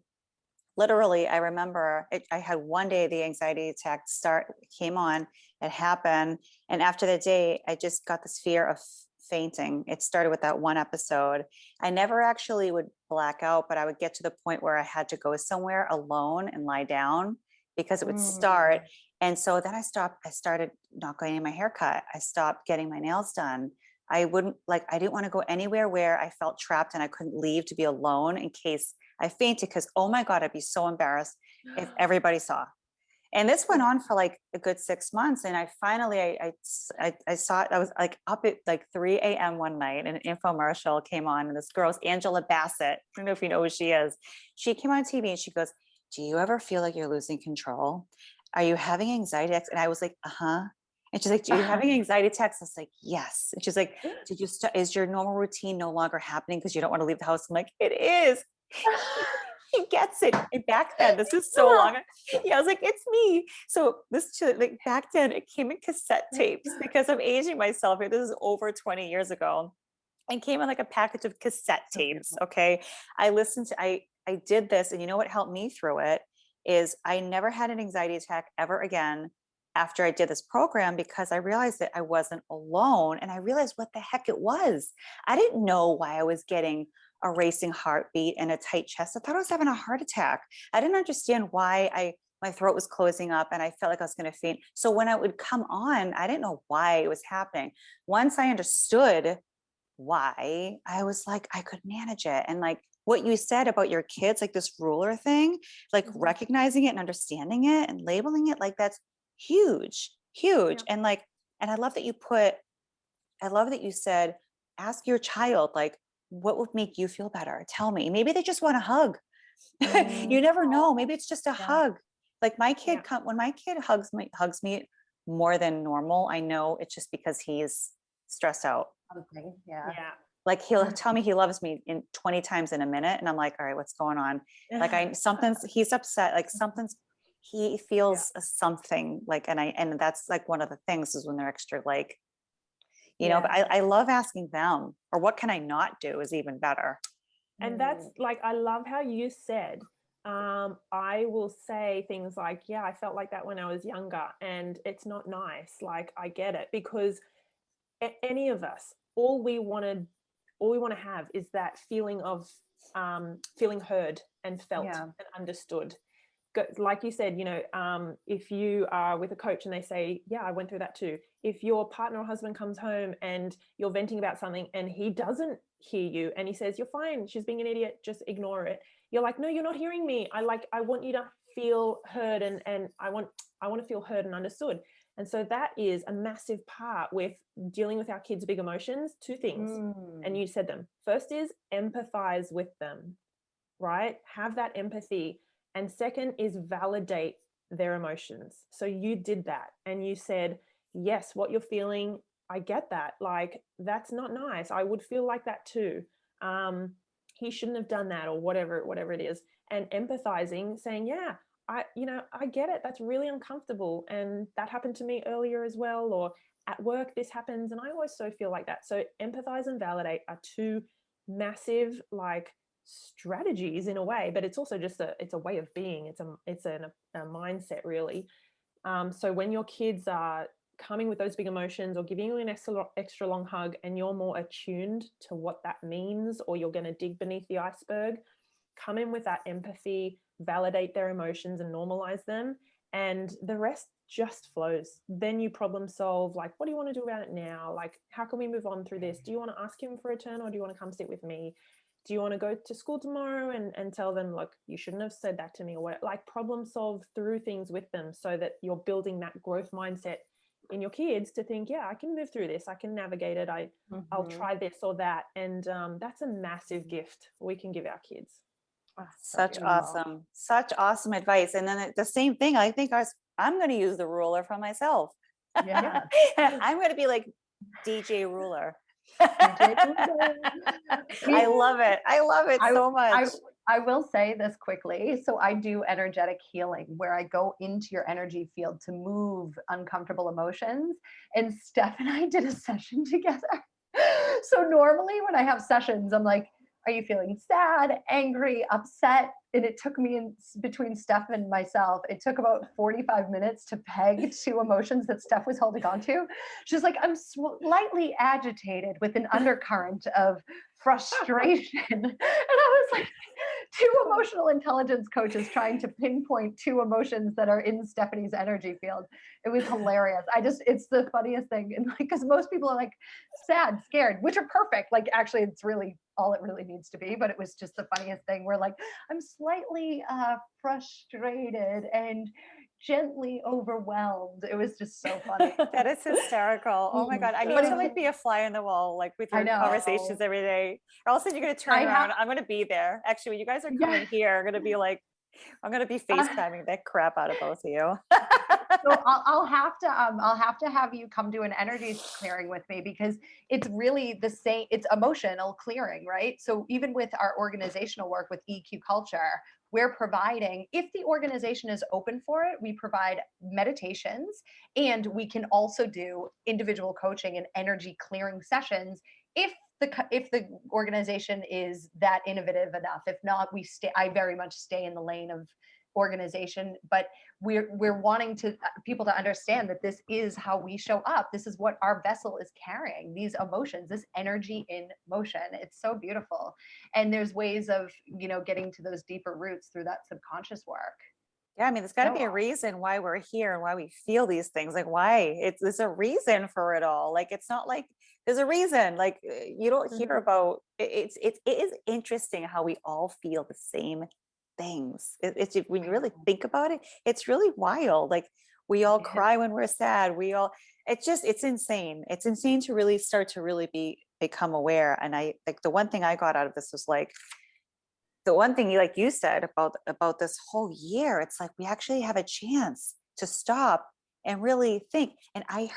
Speaker 1: literally, I remember I had one day the anxiety attack came on, it happened. And after the day, I just got this fear of fainting. It started with that one episode. I never actually would black out, but I would get to the point where I had to go somewhere alone and lie down because it would start. And so then I started not going in my haircut. I stopped getting my nails done. I didn't want to go anywhere where I felt trapped and I couldn't leave to be alone in case I fainted, because, oh my God, I'd be so embarrassed if everybody saw. And this went on for like a good 6 months. And I finally, I saw it. I was like up at like 3 a.m. one night and an infomercial came on, and this girl's Angela Bassett. I don't know if you know who she is. She came on TV and she goes, "Do you ever feel like you're losing control? Are you having anxiety attacks?" And I was like, uh-huh. And she's like, "Do you having anxiety attacks?" I was like, "Yes." And she's like, "Is your normal routine no longer happening because you don't want to leave the house?" I'm like, "It is." She gets it. And back then, this is so long. Yeah, I was like, "It's me." So like back then, it came in cassette tapes because I'm aging myself here. This is over 20 years ago. And came in like a package of cassette tapes. Okay. I did this, and you know what helped me through it is I never had an anxiety attack ever again after I did this program, because I realized that I wasn't alone, and I realized what the heck it was. I didn't know why I was getting a racing heartbeat and a tight chest. I thought I was having a heart attack. I didn't understand why my throat was closing up and I felt like I was going to faint. So when I would come on, I didn't know why it was happening. Once I understood why, I was like, I could manage it. And like what you said about your kids, like this ruler thing, like recognizing it and understanding it and labeling it, like that's huge.
Speaker 2: Yeah.
Speaker 1: And like, and I love that you said, ask your child, like, what would make you feel better? Tell me. Maybe they just want a hug. You never know. Maybe it's just a hug. Like when my kid hugs me more than normal, I know it's just because he's stressed out.
Speaker 2: Something. Yeah.
Speaker 1: Like he'll tell me he loves me in 20 times in a minute. And I'm like, all right, what's going on? Like he's upset, like he feels something like, and that's like one of the things is when they're extra, like, but I love asking them, or what can I not do is even better.
Speaker 3: And that's like, I love how you said, I will say things like, yeah, I felt like that when I was younger, and it's not nice. Like, I get it, because any of us, all we want to have is that feeling of feeling heard and felt and understood. Like you said, if you are with a coach and they say, yeah, I went through that too. If your partner or husband comes home and you're venting about something and he doesn't hear you and he says, you're fine, she's being an idiot, just ignore it. You're like, no, you're not hearing me. I want you to feel heard, and I want to feel heard and understood. And so that is a massive part with dealing with our kids' big emotions. Two things. And you said them. First is empathize with them, right? Have that empathy. And second is validate their emotions. So you did that and you said, yes, what you're feeling, I get that. Like, that's not nice. I would feel like that too. He shouldn't have done that, or whatever it is. And empathizing, saying, yeah, I get it. That's really uncomfortable. And that happened to me earlier as well. Or at work, this happens. And I also feel like that. So empathize and validate are two massive, like, strategies in a way, but it's also just it's a way of being. It's a mindset, really. So when your kids are coming with those big emotions or giving you an extra long hug, and you're more attuned to what that means, or you're going to dig beneath the iceberg, come in with that empathy, validate their emotions and normalize them, and the rest just flows. Then you problem solve, like, what do you want to do about it now? Like, how can we move on through this? Do you want to ask him for a turn, or do you want to come sit with me? Do you want to go to school tomorrow and tell them, look, you shouldn't have said that to me, or what? Like, problem solve through things with them, so that you're building that growth mindset in your kids to think, yeah, I can move through this. I can navigate it. I'll try this or that. And that's a massive gift we can give our kids.
Speaker 2: Oh,
Speaker 1: Such awesome advice. And then the same thing, I think I'm going to use the ruler for myself.
Speaker 2: Yeah.
Speaker 1: I'm going to be like DJ Ruler. I love it. I love it so much.
Speaker 2: I will say this quickly. So I do energetic healing where I go into your energy field to move uncomfortable emotions. And Steph and I did a session together. So normally when I have sessions, I'm like, are you feeling sad, angry, upset? And it took me between Steph and myself, it took about 45 minutes to peg two emotions that Steph was holding on to. She's like, I'm slightly agitated with an undercurrent of frustration. And I was like, two emotional intelligence coaches trying to pinpoint two emotions that are in Stephanie's energy field. It was hilarious. It's the funniest thing. And like, because most people are like sad, scared, which are perfect. Like, actually, it's really all it really needs to be. But it was just the funniest thing. We're like, I'm slightly frustrated and gently overwhelmed. It was just so funny.
Speaker 1: That is hysterical. Oh my God. I need
Speaker 2: But
Speaker 1: to
Speaker 2: it's,
Speaker 1: like be a fly on the wall, like with
Speaker 2: I
Speaker 1: your conversations
Speaker 2: know.
Speaker 1: every day. Or else then you're going to turn
Speaker 2: I
Speaker 1: around.
Speaker 2: have,
Speaker 1: I'm going to be there. Actually, when you guys are
Speaker 2: yeah.
Speaker 1: coming here, I'm going to be like, I'm going to be FaceTiming that crap out of both of you.
Speaker 2: So I'll have to have you come do an energy clearing with me because it's really the same. It's emotional clearing, right? So even with our organizational work with EQ culture, we're providing, if the organization is open for it, we provide meditations, and we can also do individual coaching and energy clearing sessions if if the organization is that innovative enough. If not, I very much stay in the lane of organization, but we're wanting to people to understand that this is how we show up. This is what our vessel is carrying, these emotions, this energy in motion. It's so beautiful. And there's ways of, getting to those deeper roots through that subconscious work.
Speaker 1: Yeah, I mean, there's got to
Speaker 2: So
Speaker 1: be a reason why we're here and why we feel these things. Like, why? There's a reason for it all. Like, it's not like there's a reason. Like, you don't hear about it is interesting how we all feel the same things. It's when you really think about it, it's really wild. Like, we all cry when we're sad. It's insane. It's insane to really start to really become aware. And I like the one thing I got out of this was like, the one thing like you said about this whole year, it's like we actually have a chance to stop and really think. And I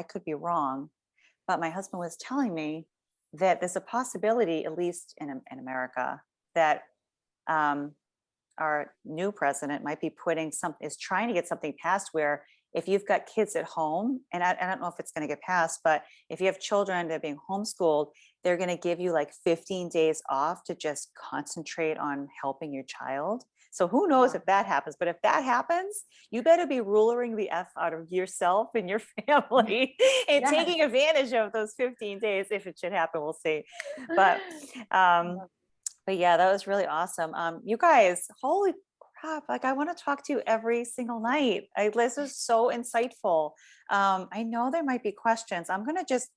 Speaker 1: could be wrong, but my husband was telling me that there's a possibility, at least in America, that our new president might be is trying to get something passed where if you've got kids at home, and I don't know if it's going to get passed, but if you have children that are being homeschooled, they're going to give you like 15 days off to just concentrate on helping your child. So who knows if that happens, but if that happens, you better be ruling the F out of yourself and your family and
Speaker 2: yes.
Speaker 1: taking advantage of those 15 days. If it should happen, we'll see. But yeah, that was really awesome. You guys, holy crap. Like, I want to talk to you every single night. This is so insightful. I know there might be questions. I'm going to just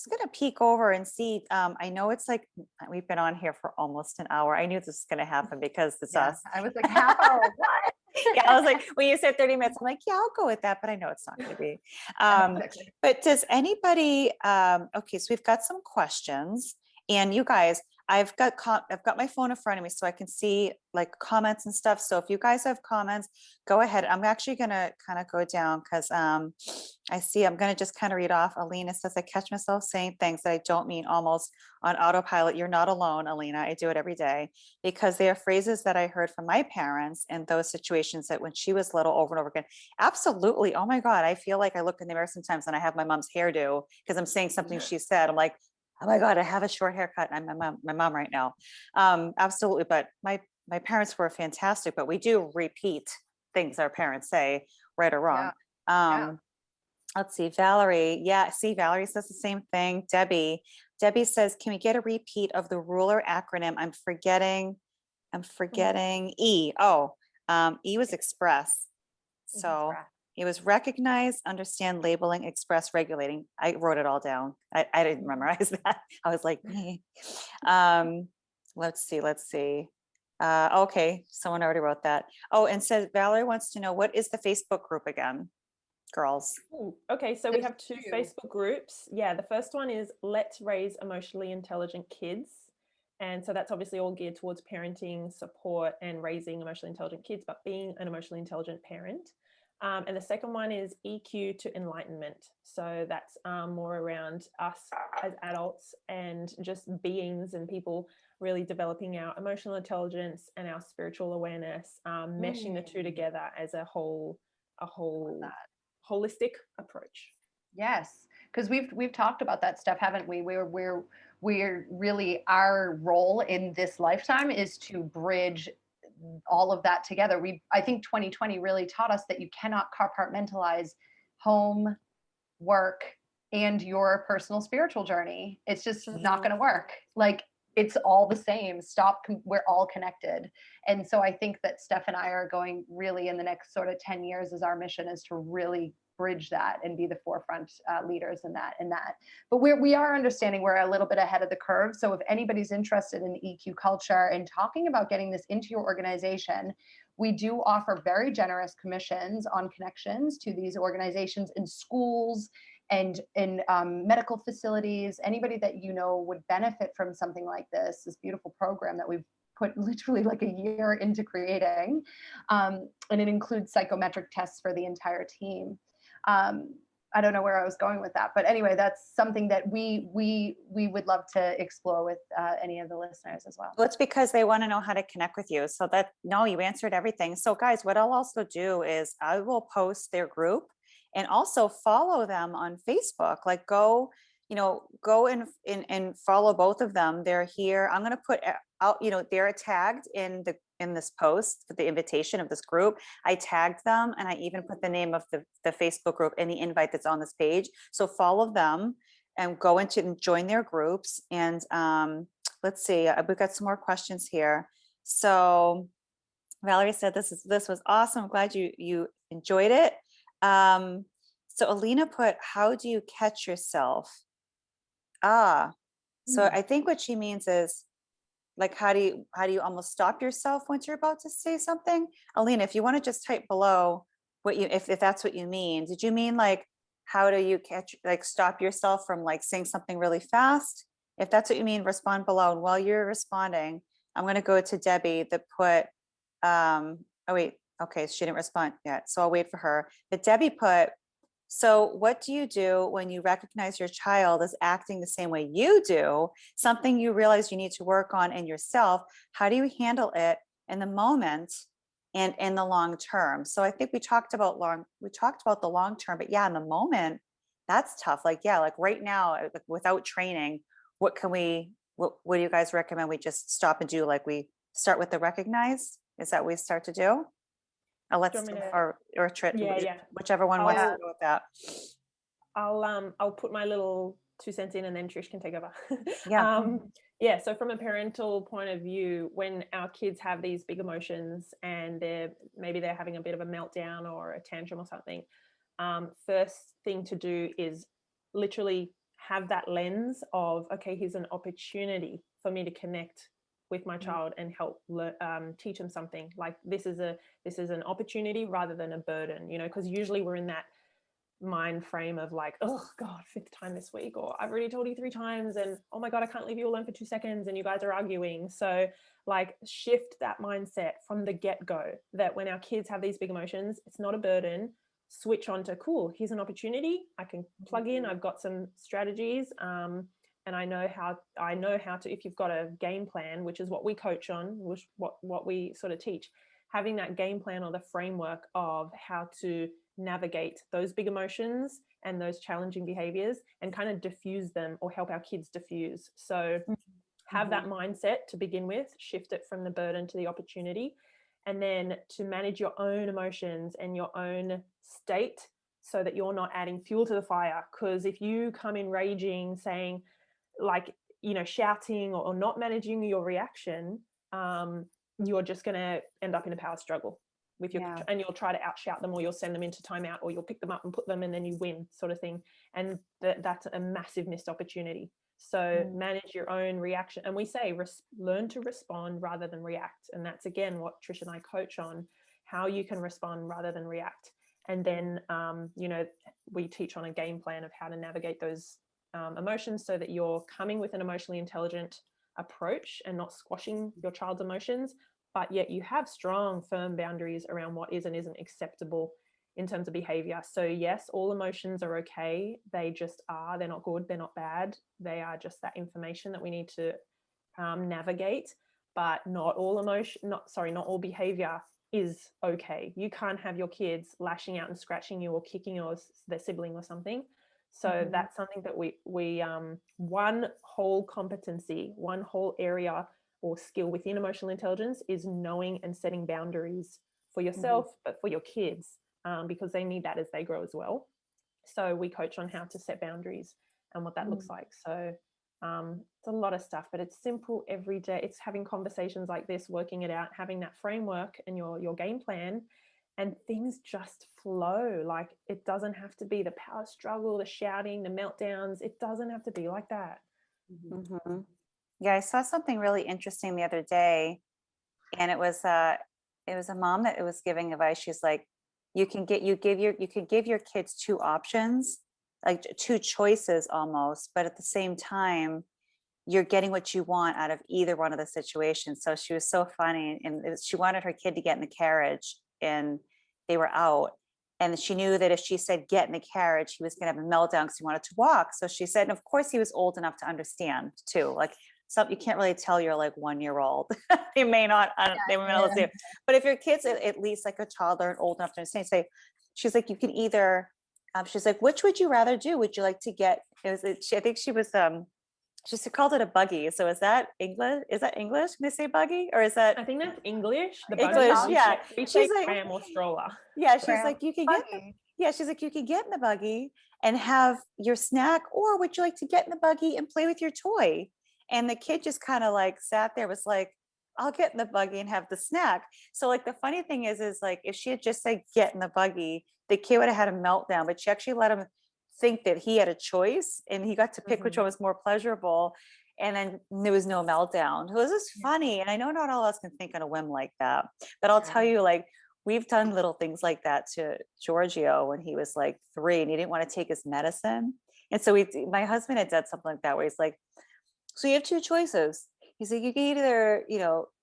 Speaker 1: going to peek over and see. I know it's like, we've been on here for almost an hour. I knew this was going to happen because it's us.
Speaker 2: I was like, half hour, what?
Speaker 1: Yeah, I was like, when you said 30 minutes, I'm like, yeah, I'll go with that, but I know it's not going to be. But does anybody, okay, so we've got some questions, and you guys, I've got my phone in front of me so I can see like comments and stuff. So if you guys have comments, go ahead. I'm actually going to kind of go down because I see I'm going to just kind of read off. Alina says, I catch myself saying things that I don't mean almost on autopilot. You're not alone, Alina. I do it every day because they are phrases that I heard from my parents in those situations that when she was little over and over again. Absolutely. Oh my God. I feel like I look in the mirror sometimes and I have my mom's hairdo because I'm saying something she said. I'm like, oh my God, I have a short haircut. I'm my mom right now. Absolutely. But my parents were fantastic, but we do repeat things our parents say, right or wrong. Let's see, Valerie. Yeah, see, Valerie says the same thing. Debbie says, can we get a repeat of the ruler acronym? I'm forgetting E. Oh, E was express. So it was recognize, understand, labeling, express, regulating. I wrote it all down. I didn't memorize that. I was like, let's see. Okay, someone already wrote that. Oh, and says Valerie wants to know, what is the Facebook group again, girls?
Speaker 3: Ooh, okay, so we have two Facebook groups. Yeah, the first one is Let's Raise Emotionally Intelligent Kids. And so that's obviously all geared towards parenting, support, and raising emotionally intelligent kids, but being an emotionally intelligent parent. And the second one is EQ to enlightenment. So that's more around us as adults and just beings and people really developing our emotional intelligence and our spiritual awareness, meshing the two together as a whole holistic approach.
Speaker 2: Yes, because we've talked about that stuff, haven't we? We're really, our role in this lifetime is to bridge all of that together. I think 2020 really taught us that you cannot compartmentalize home, work, and your personal spiritual journey. It's just not going to work. Like, it's all the same. We're all connected. And so I think that Steph and I are going really, in the next sort of 10 years, is our mission is to really bridge that and be the forefront leaders in that. But we are understanding we're a little bit ahead of the curve. So if anybody's interested in EQ culture and talking about getting this into your organization, we do offer very generous commissions on connections to these organizations in schools and in medical facilities. Anybody that you know would benefit from something like this beautiful program that we've put literally like a year into creating. And it includes psychometric tests for the entire team. I don't know where I was going with that, but anyway, that's something that we would love to explore with any of the listeners as well.
Speaker 1: Well, it's because they want to know how to connect with you. So no, you answered everything. So guys, what I'll also do is I will post their group and also follow them on Facebook. Like go and follow both of them. They're here. I'm going to put out, they're tagged in this post for the invitation of this group. I tagged them and I even put the name of the Facebook group in the invite that's on this page. So follow them and go into and join their groups. And let's see, we've got some more questions here. So Valerie said, this was awesome. I'm glad you enjoyed it. So Alina put, how do you catch yourself? So I think what she means is, like, how do you almost stop yourself once you're about to say something? Alina, if you want to just type below if that's what you mean. Did you mean like, how do you stop yourself from like saying something really fast? If that's what you mean, respond below. And while you're responding, I'm going to go to Debbie that put, oh wait, okay, she didn't respond yet. So I'll wait for her. But Debbie put, so what do you do when you recognize your child is acting the same way you do, something you realize you need to work on in yourself? How do you handle it in the moment and in the long term? So I think we talked about the long term, but yeah, in the moment, that's tough. Like, yeah, like right now, without training, what do you guys recommend we just stop and do? Like we start with the recognize? Is that what we start to do? Whichever one wants to go with that.
Speaker 3: I'll put my little 2 cents in and then Trish can take over.
Speaker 1: Yeah.
Speaker 3: So from a parental point of view, when our kids have these big emotions and maybe they're having a bit of a meltdown or a tantrum or something, first thing to do is literally have that lens of, okay, here's an opportunity for me to connect with my child and help teach them something. Like this is an opportunity rather than a burden, because usually we're in that mind frame of like, oh God, 5th time this week, or I've already told you 3 times and oh my God, I can't leave you alone for 2 seconds and you guys are arguing. So like shift that mindset from the get-go that when our kids have these big emotions, it's not a burden. Switch on to, cool, here's an opportunity. I can plug in, I've got some strategies. And I know how to, if you've got a game plan, which is what we coach on, which what we sort of teach, having that game plan or the framework of how to navigate those big emotions and those challenging behaviors and kind of diffuse them or help our kids diffuse. So have that mindset to begin with, shift it from the burden to the opportunity, and then to manage your own emotions and your own state so that you're not adding fuel to the fire. Because if you come in raging, saying, like, shouting or not managing your reaction, you're just going to end up in a power struggle with your and you'll try to outshout them, or you'll send them into timeout, or you'll pick them up and put them and then you win, sort of thing. And that's a massive missed opportunity. So manage your own reaction. And we say learn to respond rather than react. And that's again what Trish and I coach on, how you can respond rather than react. And then we teach on a game plan of how to navigate those emotions so that you're coming with an emotionally intelligent approach and not squashing your child's emotions, but yet you have strong, firm boundaries around what is and isn't acceptable in terms of behavior. So yes, all emotions are okay. They just are. They're not good. They're not bad. They are just that information that we need to navigate. But not all not all behavior is okay. You can't have your kids lashing out and scratching you or kicking their sibling or something. So that's something that we one whole competency, one whole area or skill within emotional intelligence is knowing and setting boundaries for yourself, but for your kids, because they need that as they grow as well. So we coach on how to set boundaries and what that looks like. So it's a lot of stuff, but it's simple every day. It's having conversations like this, working it out, having that framework and your game plan, and things just flow. Like, it doesn't have to be the power struggle, the shouting, the meltdowns. It doesn't have to be like that.
Speaker 1: Yeah, I saw something really interesting the other day, and it was a mom that was giving advice. She's like, you can give your kids two options, like two choices almost, but at the same time, you're getting what you want out of either one of the situations. So she was so funny, and she wanted her kid to get in the carriage, and they were out. And she knew that if she said, get in the carriage, he was going to have a meltdown because he wanted to walk. So she said, and of course he was old enough to understand too. Like, you can't really tell your like 1-year-old. They may not, they may not listen. But if your kid's at least like a toddler and old enough to understand, she's like, you can either, she's like, which would you rather do? Would you like to get, I think she was, she called it a buggy. So is that English? Is that English? Can they say buggy, or is that?
Speaker 3: I think that's English. The
Speaker 1: English,
Speaker 3: buggy,
Speaker 1: yeah.
Speaker 3: We
Speaker 1: She's
Speaker 3: say
Speaker 1: like,
Speaker 3: pram or stroller.
Speaker 1: Yeah, she's like, you can get. She's like, you can get in the buggy and have your snack, or would you like to get in the buggy and play with your toy? And the kid just kind of like sat there, was like, I'll get in the buggy and have the snack. So like the funny thing is like if she had just said get in the buggy, the kid would have had a meltdown. But she actually let him think that he had a choice, and he got to pick which one was more pleasurable. And then there was no meltdown. It was just funny. And I know not all of us can think on a whim like that, but I'll tell you, like, we've done little things like that to Giorgio when he was like 3 and he didn't want to take his medicine. And so my husband had done something like that, where he's like, so you have two choices. He's like, you can either,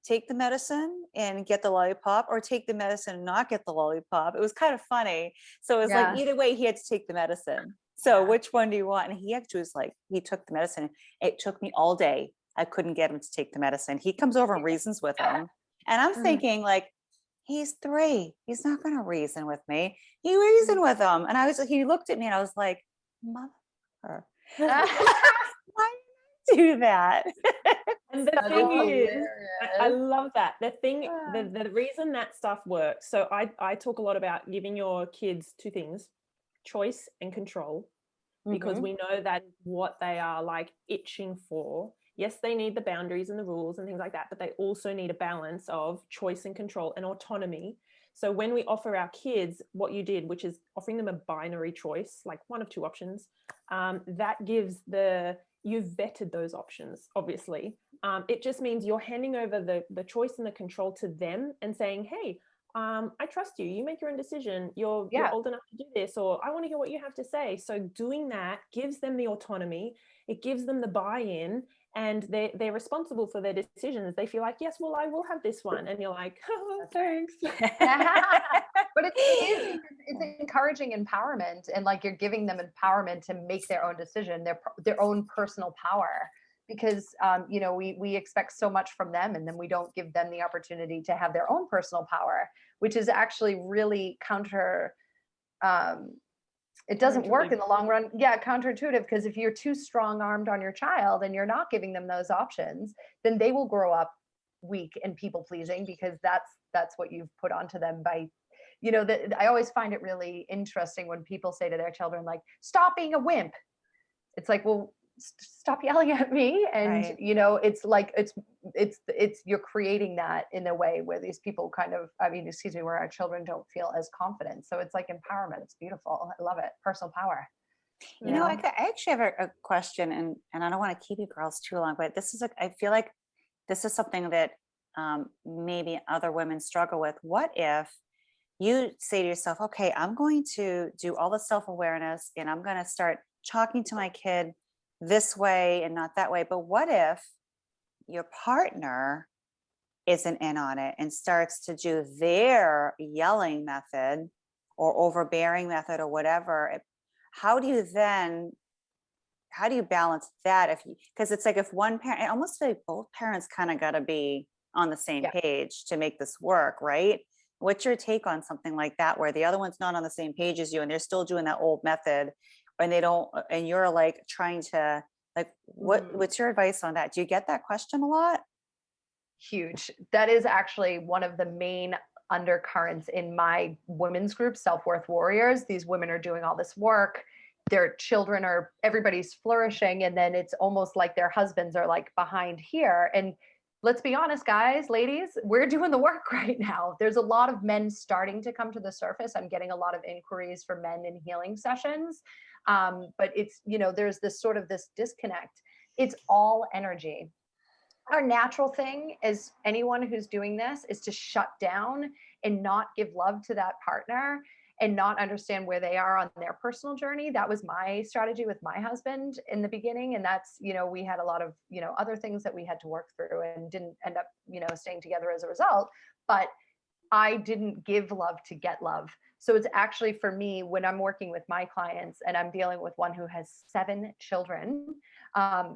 Speaker 1: take the medicine and get the lollipop, or take the medicine and not get the lollipop. It was kind of funny. So it was like, either way, he had to take the medicine. So which one do you want? And he actually was like, he took the medicine. It took me all day. I couldn't get him to take the medicine. He comes over and reasons with him. And I'm thinking, like, he's 3. He's not going to reason with me. He reasoned with him. And he looked at me and I was like, mother, why do that?
Speaker 3: And the thing is, I love that. The reason that stuff works. So I talk a lot about giving your kids two things: choice and control, because we know that what they are like itching for. Yes, they need the boundaries and the rules and things like that, but they also need a balance of choice and control and autonomy. So when we offer our kids what you did, which is offering them a binary choice, like one of two options, that gives you've vetted those options, obviously. It just means you're handing over the choice and the control to them and saying, hey, I trust you. You make your own decision. You're old enough to do this, or I want to hear what you have to say. So doing that gives them the autonomy. It gives them the buy-in, and they're responsible for their decisions. They feel like, yes, well, I will have this one. And you're like, oh, thanks.
Speaker 2: But it's encouraging empowerment, and like you're giving them empowerment to make their own decision, their own personal power. Because we expect so much from them, and then we don't give them the opportunity to have their own personal power, which is actually really counter. It doesn't work in the long run. Yeah, counterintuitive, because if you're too strong-armed on your child and you're not giving them those options, then they will grow up weak and people-pleasing, because that's what you've put onto them by, I always find it really interesting when people say to their children, like, stop being a wimp. It's like, well, stop yelling at me. And
Speaker 1: Right.
Speaker 2: It's like it's you're creating that in a way where these people where our children don't feel as confident. So it's like empowerment. It's beautiful. I love it. Personal power.
Speaker 1: I actually have a question, and I don't want to keep you girls too long, but I feel like this is something that maybe other women struggle with. What if you say to yourself, okay, I'm going to do all the self-awareness, and I'm going to start talking to my kid this way and not that way. But what if your partner isn't in on it and starts to do their yelling method, or overbearing method or whatever, how do you balance that? If you, because it's like if one parent, I almost feel like both parents kind of got to be on the same
Speaker 2: Yeah.
Speaker 1: page to make this work, right? What's your take on something like that, where the other one's not on the same page as you and they're still doing that old method, and they don't, and you're like trying to, like, what's your advice on that? Do you get that question a lot?
Speaker 2: Huge. That is actually one of the main undercurrents in my women's group, Self-Worth Warriors. These women are doing all this work. Their children are, everybody's flourishing. And then it's almost like their husbands are like behind here. And let's be honest, guys, ladies, we're doing the work right now. There's a lot of men starting to come to the surface. I'm getting a lot of inquiries for men in healing sessions. But it's, there's this sort of this disconnect. It's all energy. Our natural thing as anyone who's doing this is to shut down and not give love to that partner and not understand where they are on their personal journey. That was my strategy with my husband in the beginning. And that's, we had a lot of, other things that we had to work through and didn't end up, staying together as a result. But I didn't give love to get love. So it's actually for me, when I'm working with my clients and I'm dealing with one who has 7 children,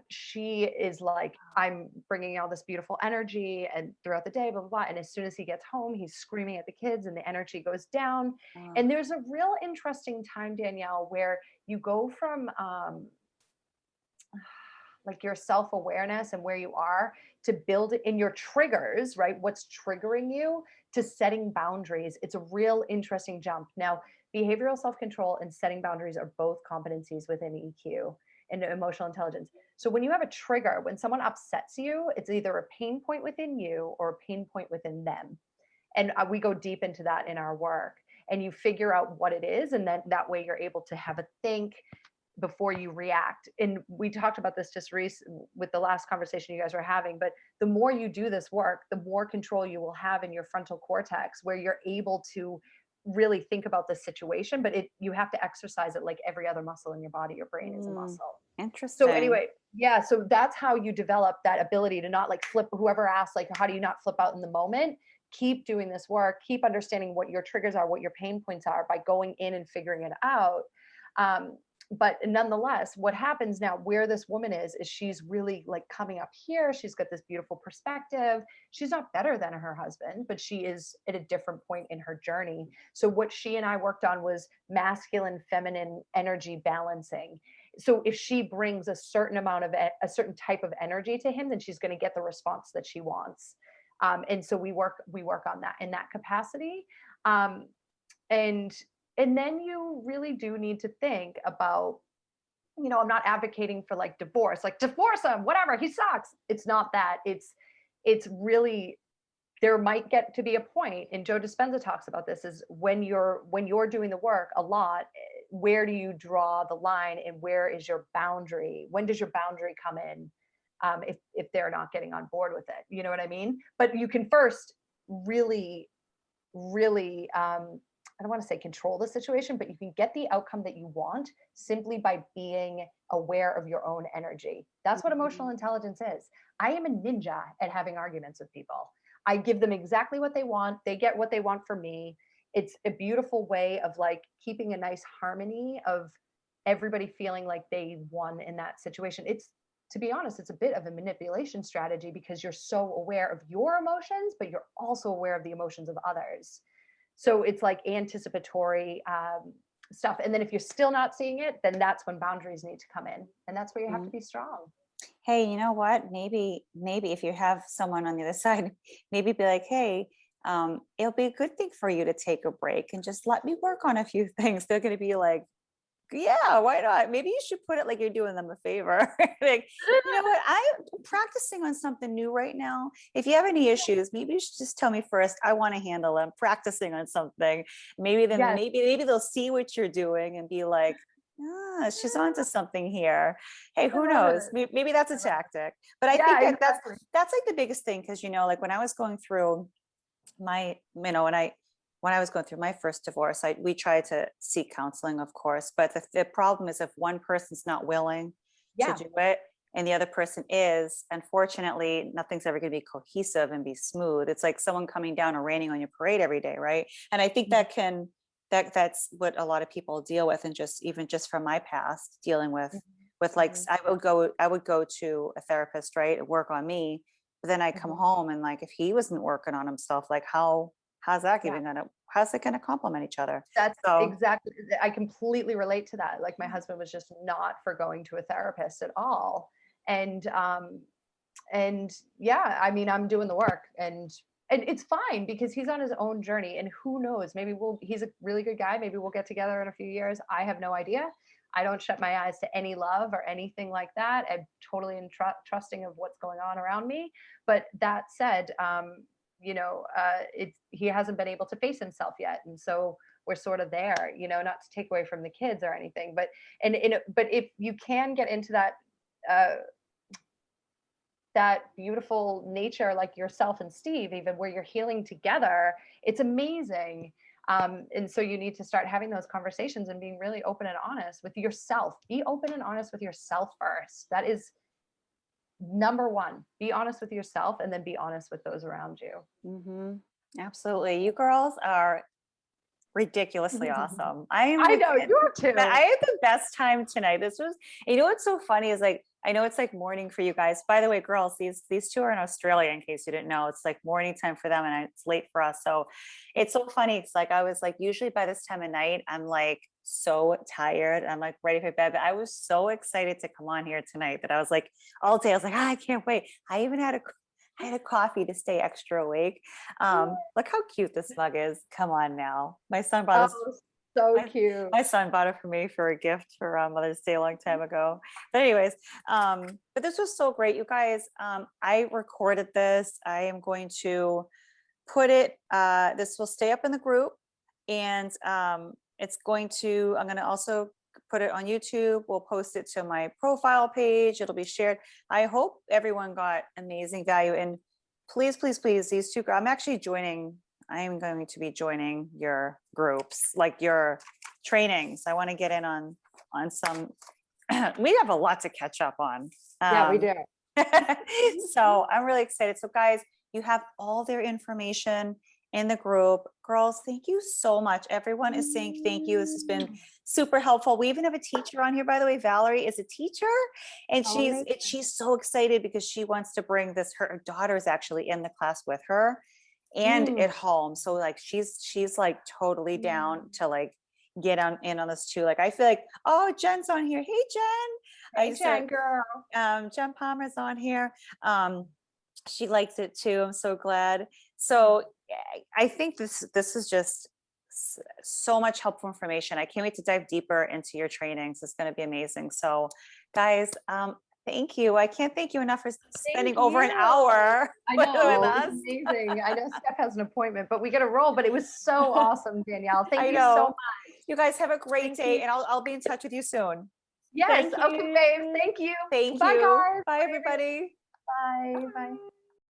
Speaker 2: she is like, I'm bringing all this beautiful energy and throughout the day, blah, blah, blah. And as soon as he gets home, he's screaming at the kids and the energy goes down. And there's a real interesting time, Danielle, where you go from like your self-awareness and where you are to build it in your triggers, right? What's triggering you to setting boundaries. It's a real interesting jump. Now, behavioral self-control and setting boundaries are both competencies within EQ and emotional intelligence. So when you have a trigger, when someone upsets you, it's either a pain point within you or a pain point within them. And we go deep into that in our work, and you figure out what it is. And then that way you're able to have a think before you react. And we talked about this just with the last conversation you guys were having, but the more you do this work, the more control you will have in your frontal cortex, where you're able to really think about the situation, but you have to exercise it like every other muscle in your body. Your brain is a muscle.
Speaker 1: Interesting.
Speaker 2: So anyway, yeah, so that's how you develop that ability to not like flip. Whoever asked, like, how do you not flip out in the moment? Keep doing this work, keep understanding what your triggers are, what your pain points are by going in and figuring it out. But nonetheless, what happens now, where this woman is she's really like coming up here. She's got this beautiful perspective. She's not better than her husband, but she is at a different point in her journey. So what she and I worked on was masculine, feminine energy balancing. So if she brings a certain amount of a certain type of energy to him, then she's going to get the response that she wants. And so we work on that in that capacity. And then you really do need to think about, I'm not advocating for like divorce him, whatever, he sucks. It's not that. It's really, there might get to be a point, and Joe Dispenza talks about this, is when you're doing the work a lot, where do you draw the line and where is your boundary? When does your boundary come in? If they're not getting on board with it, you know what I mean? But you can first really, really, I don't want to say control the situation, but you can get the outcome that you want simply by being aware of your own energy. That's what emotional intelligence is. I am a ninja at having arguments with people. I give them exactly what they want. They get what they want from me. It's a beautiful way of like keeping a nice harmony of everybody feeling like they won in that situation. To be honest, it's a bit of a manipulation strategy because you're so aware of your emotions, but you're also aware of the emotions of others. So it's like anticipatory stuff. And then if you're still not seeing it, then that's when boundaries need to come in. And that's where you have to be strong.
Speaker 1: Hey, you know what? Maybe if you have someone on the other side, maybe be like, hey, it'll be a good thing for you to take a break and just let me work on a few things. They're going to be like, yeah, why not? Maybe you should put it like you're doing them a favor. Like, you know what? I'm practicing on something new right now. If you have any issues, maybe you should just tell me first. I want to handle them. Practicing on something. Maybe then
Speaker 2: Yes.
Speaker 1: maybe they'll see what you're doing and be like, she's onto something here. Hey, who knows? Maybe that's a tactic. But I think that's like the biggest thing, because like when I was going through my, when I was going through my first divorce, we tried to seek counseling, of course, but the problem is if one person's not willing to do it and the other person is, unfortunately, nothing's ever going to be cohesive and be smooth. It's like someone coming down or raining on your parade every day, right? And I think that can that's what a lot of people deal with. And just, even just from my past, dealing with like,
Speaker 2: Mhm.
Speaker 1: I would go to a therapist, right, work on me, but then I come
Speaker 2: Mhm.
Speaker 1: home and like, if he wasn't working on himself, like how's that
Speaker 2: Yeah.
Speaker 1: even gonna, how's it gonna complement each other?
Speaker 2: That's
Speaker 1: So
Speaker 2: exactly, I completely relate to that. Like my husband was just not for going to a therapist at all. And and yeah, I mean, I'm doing the work, and it's fine because he's on his own journey, and who knows, maybe he's a really good guy, maybe we'll get together in a few years. I have no idea. I don't shut my eyes to any love or anything like that. I'm totally trusting of what's going on around me. But that said, he hasn't been able to face himself yet, and so we're sort of there, not to take away from the kids or anything, but but if you can get into uh, that beautiful nature, like yourself and Steve, even where you're healing together, it's amazing. And so you need to start having those conversations and being really open and honest with yourself. Be open and honest with yourself first. That is number one. Be honest with yourself, and then be honest with those around you.
Speaker 1: absolutely, you girls are ridiculously awesome. I am
Speaker 2: I
Speaker 1: like,
Speaker 2: know you are too.
Speaker 1: I had the best time tonight. This was, what's so funny is like, I know it's like morning for you guys. By the way, girls, these two are in Australia, in case you didn't know. It's like morning time for them and it's late for us. So it's so funny. It's like, I was like, usually by this time of night, I'm like so tired. I'm like ready for bed. But I was so excited to come on here tonight that I was like, all day, I was like, I can't wait. I even had a coffee to stay extra awake. Look how cute this mug is. Come on now. My son brought this.
Speaker 2: Oh, so
Speaker 1: My,
Speaker 2: cute.
Speaker 1: my son bought it for me for a gift for Mother's Day a long time ago. But anyways, but this was so great, you guys. I recorded this. I am going to put it. This will stay up in the group, and I'm going to also put it on YouTube. We'll post it to my profile page. It'll be shared. I hope everyone got amazing value. And please, please, please, these two. I'm actually joining. I am going to be joining your groups, like your trainings. I want to get in on some. We have a lot to catch up on.
Speaker 2: Yeah, we do.
Speaker 1: So I'm really excited. So guys, you have all their information in the group. Girls, thank you so much. Everyone is saying thank you. This has been super helpful. We even have a teacher on here, by the way. Valerie is a teacher, and she's so excited because she wants to bring this. Her daughter is actually in the class with her and at home. So like she's like totally down to like get in on this too. Like I feel like, oh, Jen's on here. Hey, Jen.
Speaker 2: Hey, Jen, girl.
Speaker 1: Jen Palmer's on here. She likes it too. I'm so glad. So I think this is just so much helpful information. I can't wait to dive deeper into your trainings. It's going to be amazing. So guys, thank you. I can't thank you enough for spending over an hour
Speaker 2: I
Speaker 1: with
Speaker 2: know,
Speaker 1: us.
Speaker 2: it's amazing. I know Steph has an appointment, but we got to roll. But it was so awesome, Danielle. Thank you so much.
Speaker 1: You guys have a great day, and I'll be in touch with you soon.
Speaker 2: Yes. Okay, babe. Thank you.
Speaker 1: Thank
Speaker 2: Bye,
Speaker 1: you.
Speaker 2: guys.
Speaker 1: Bye, everybody.
Speaker 2: Bye. Bye.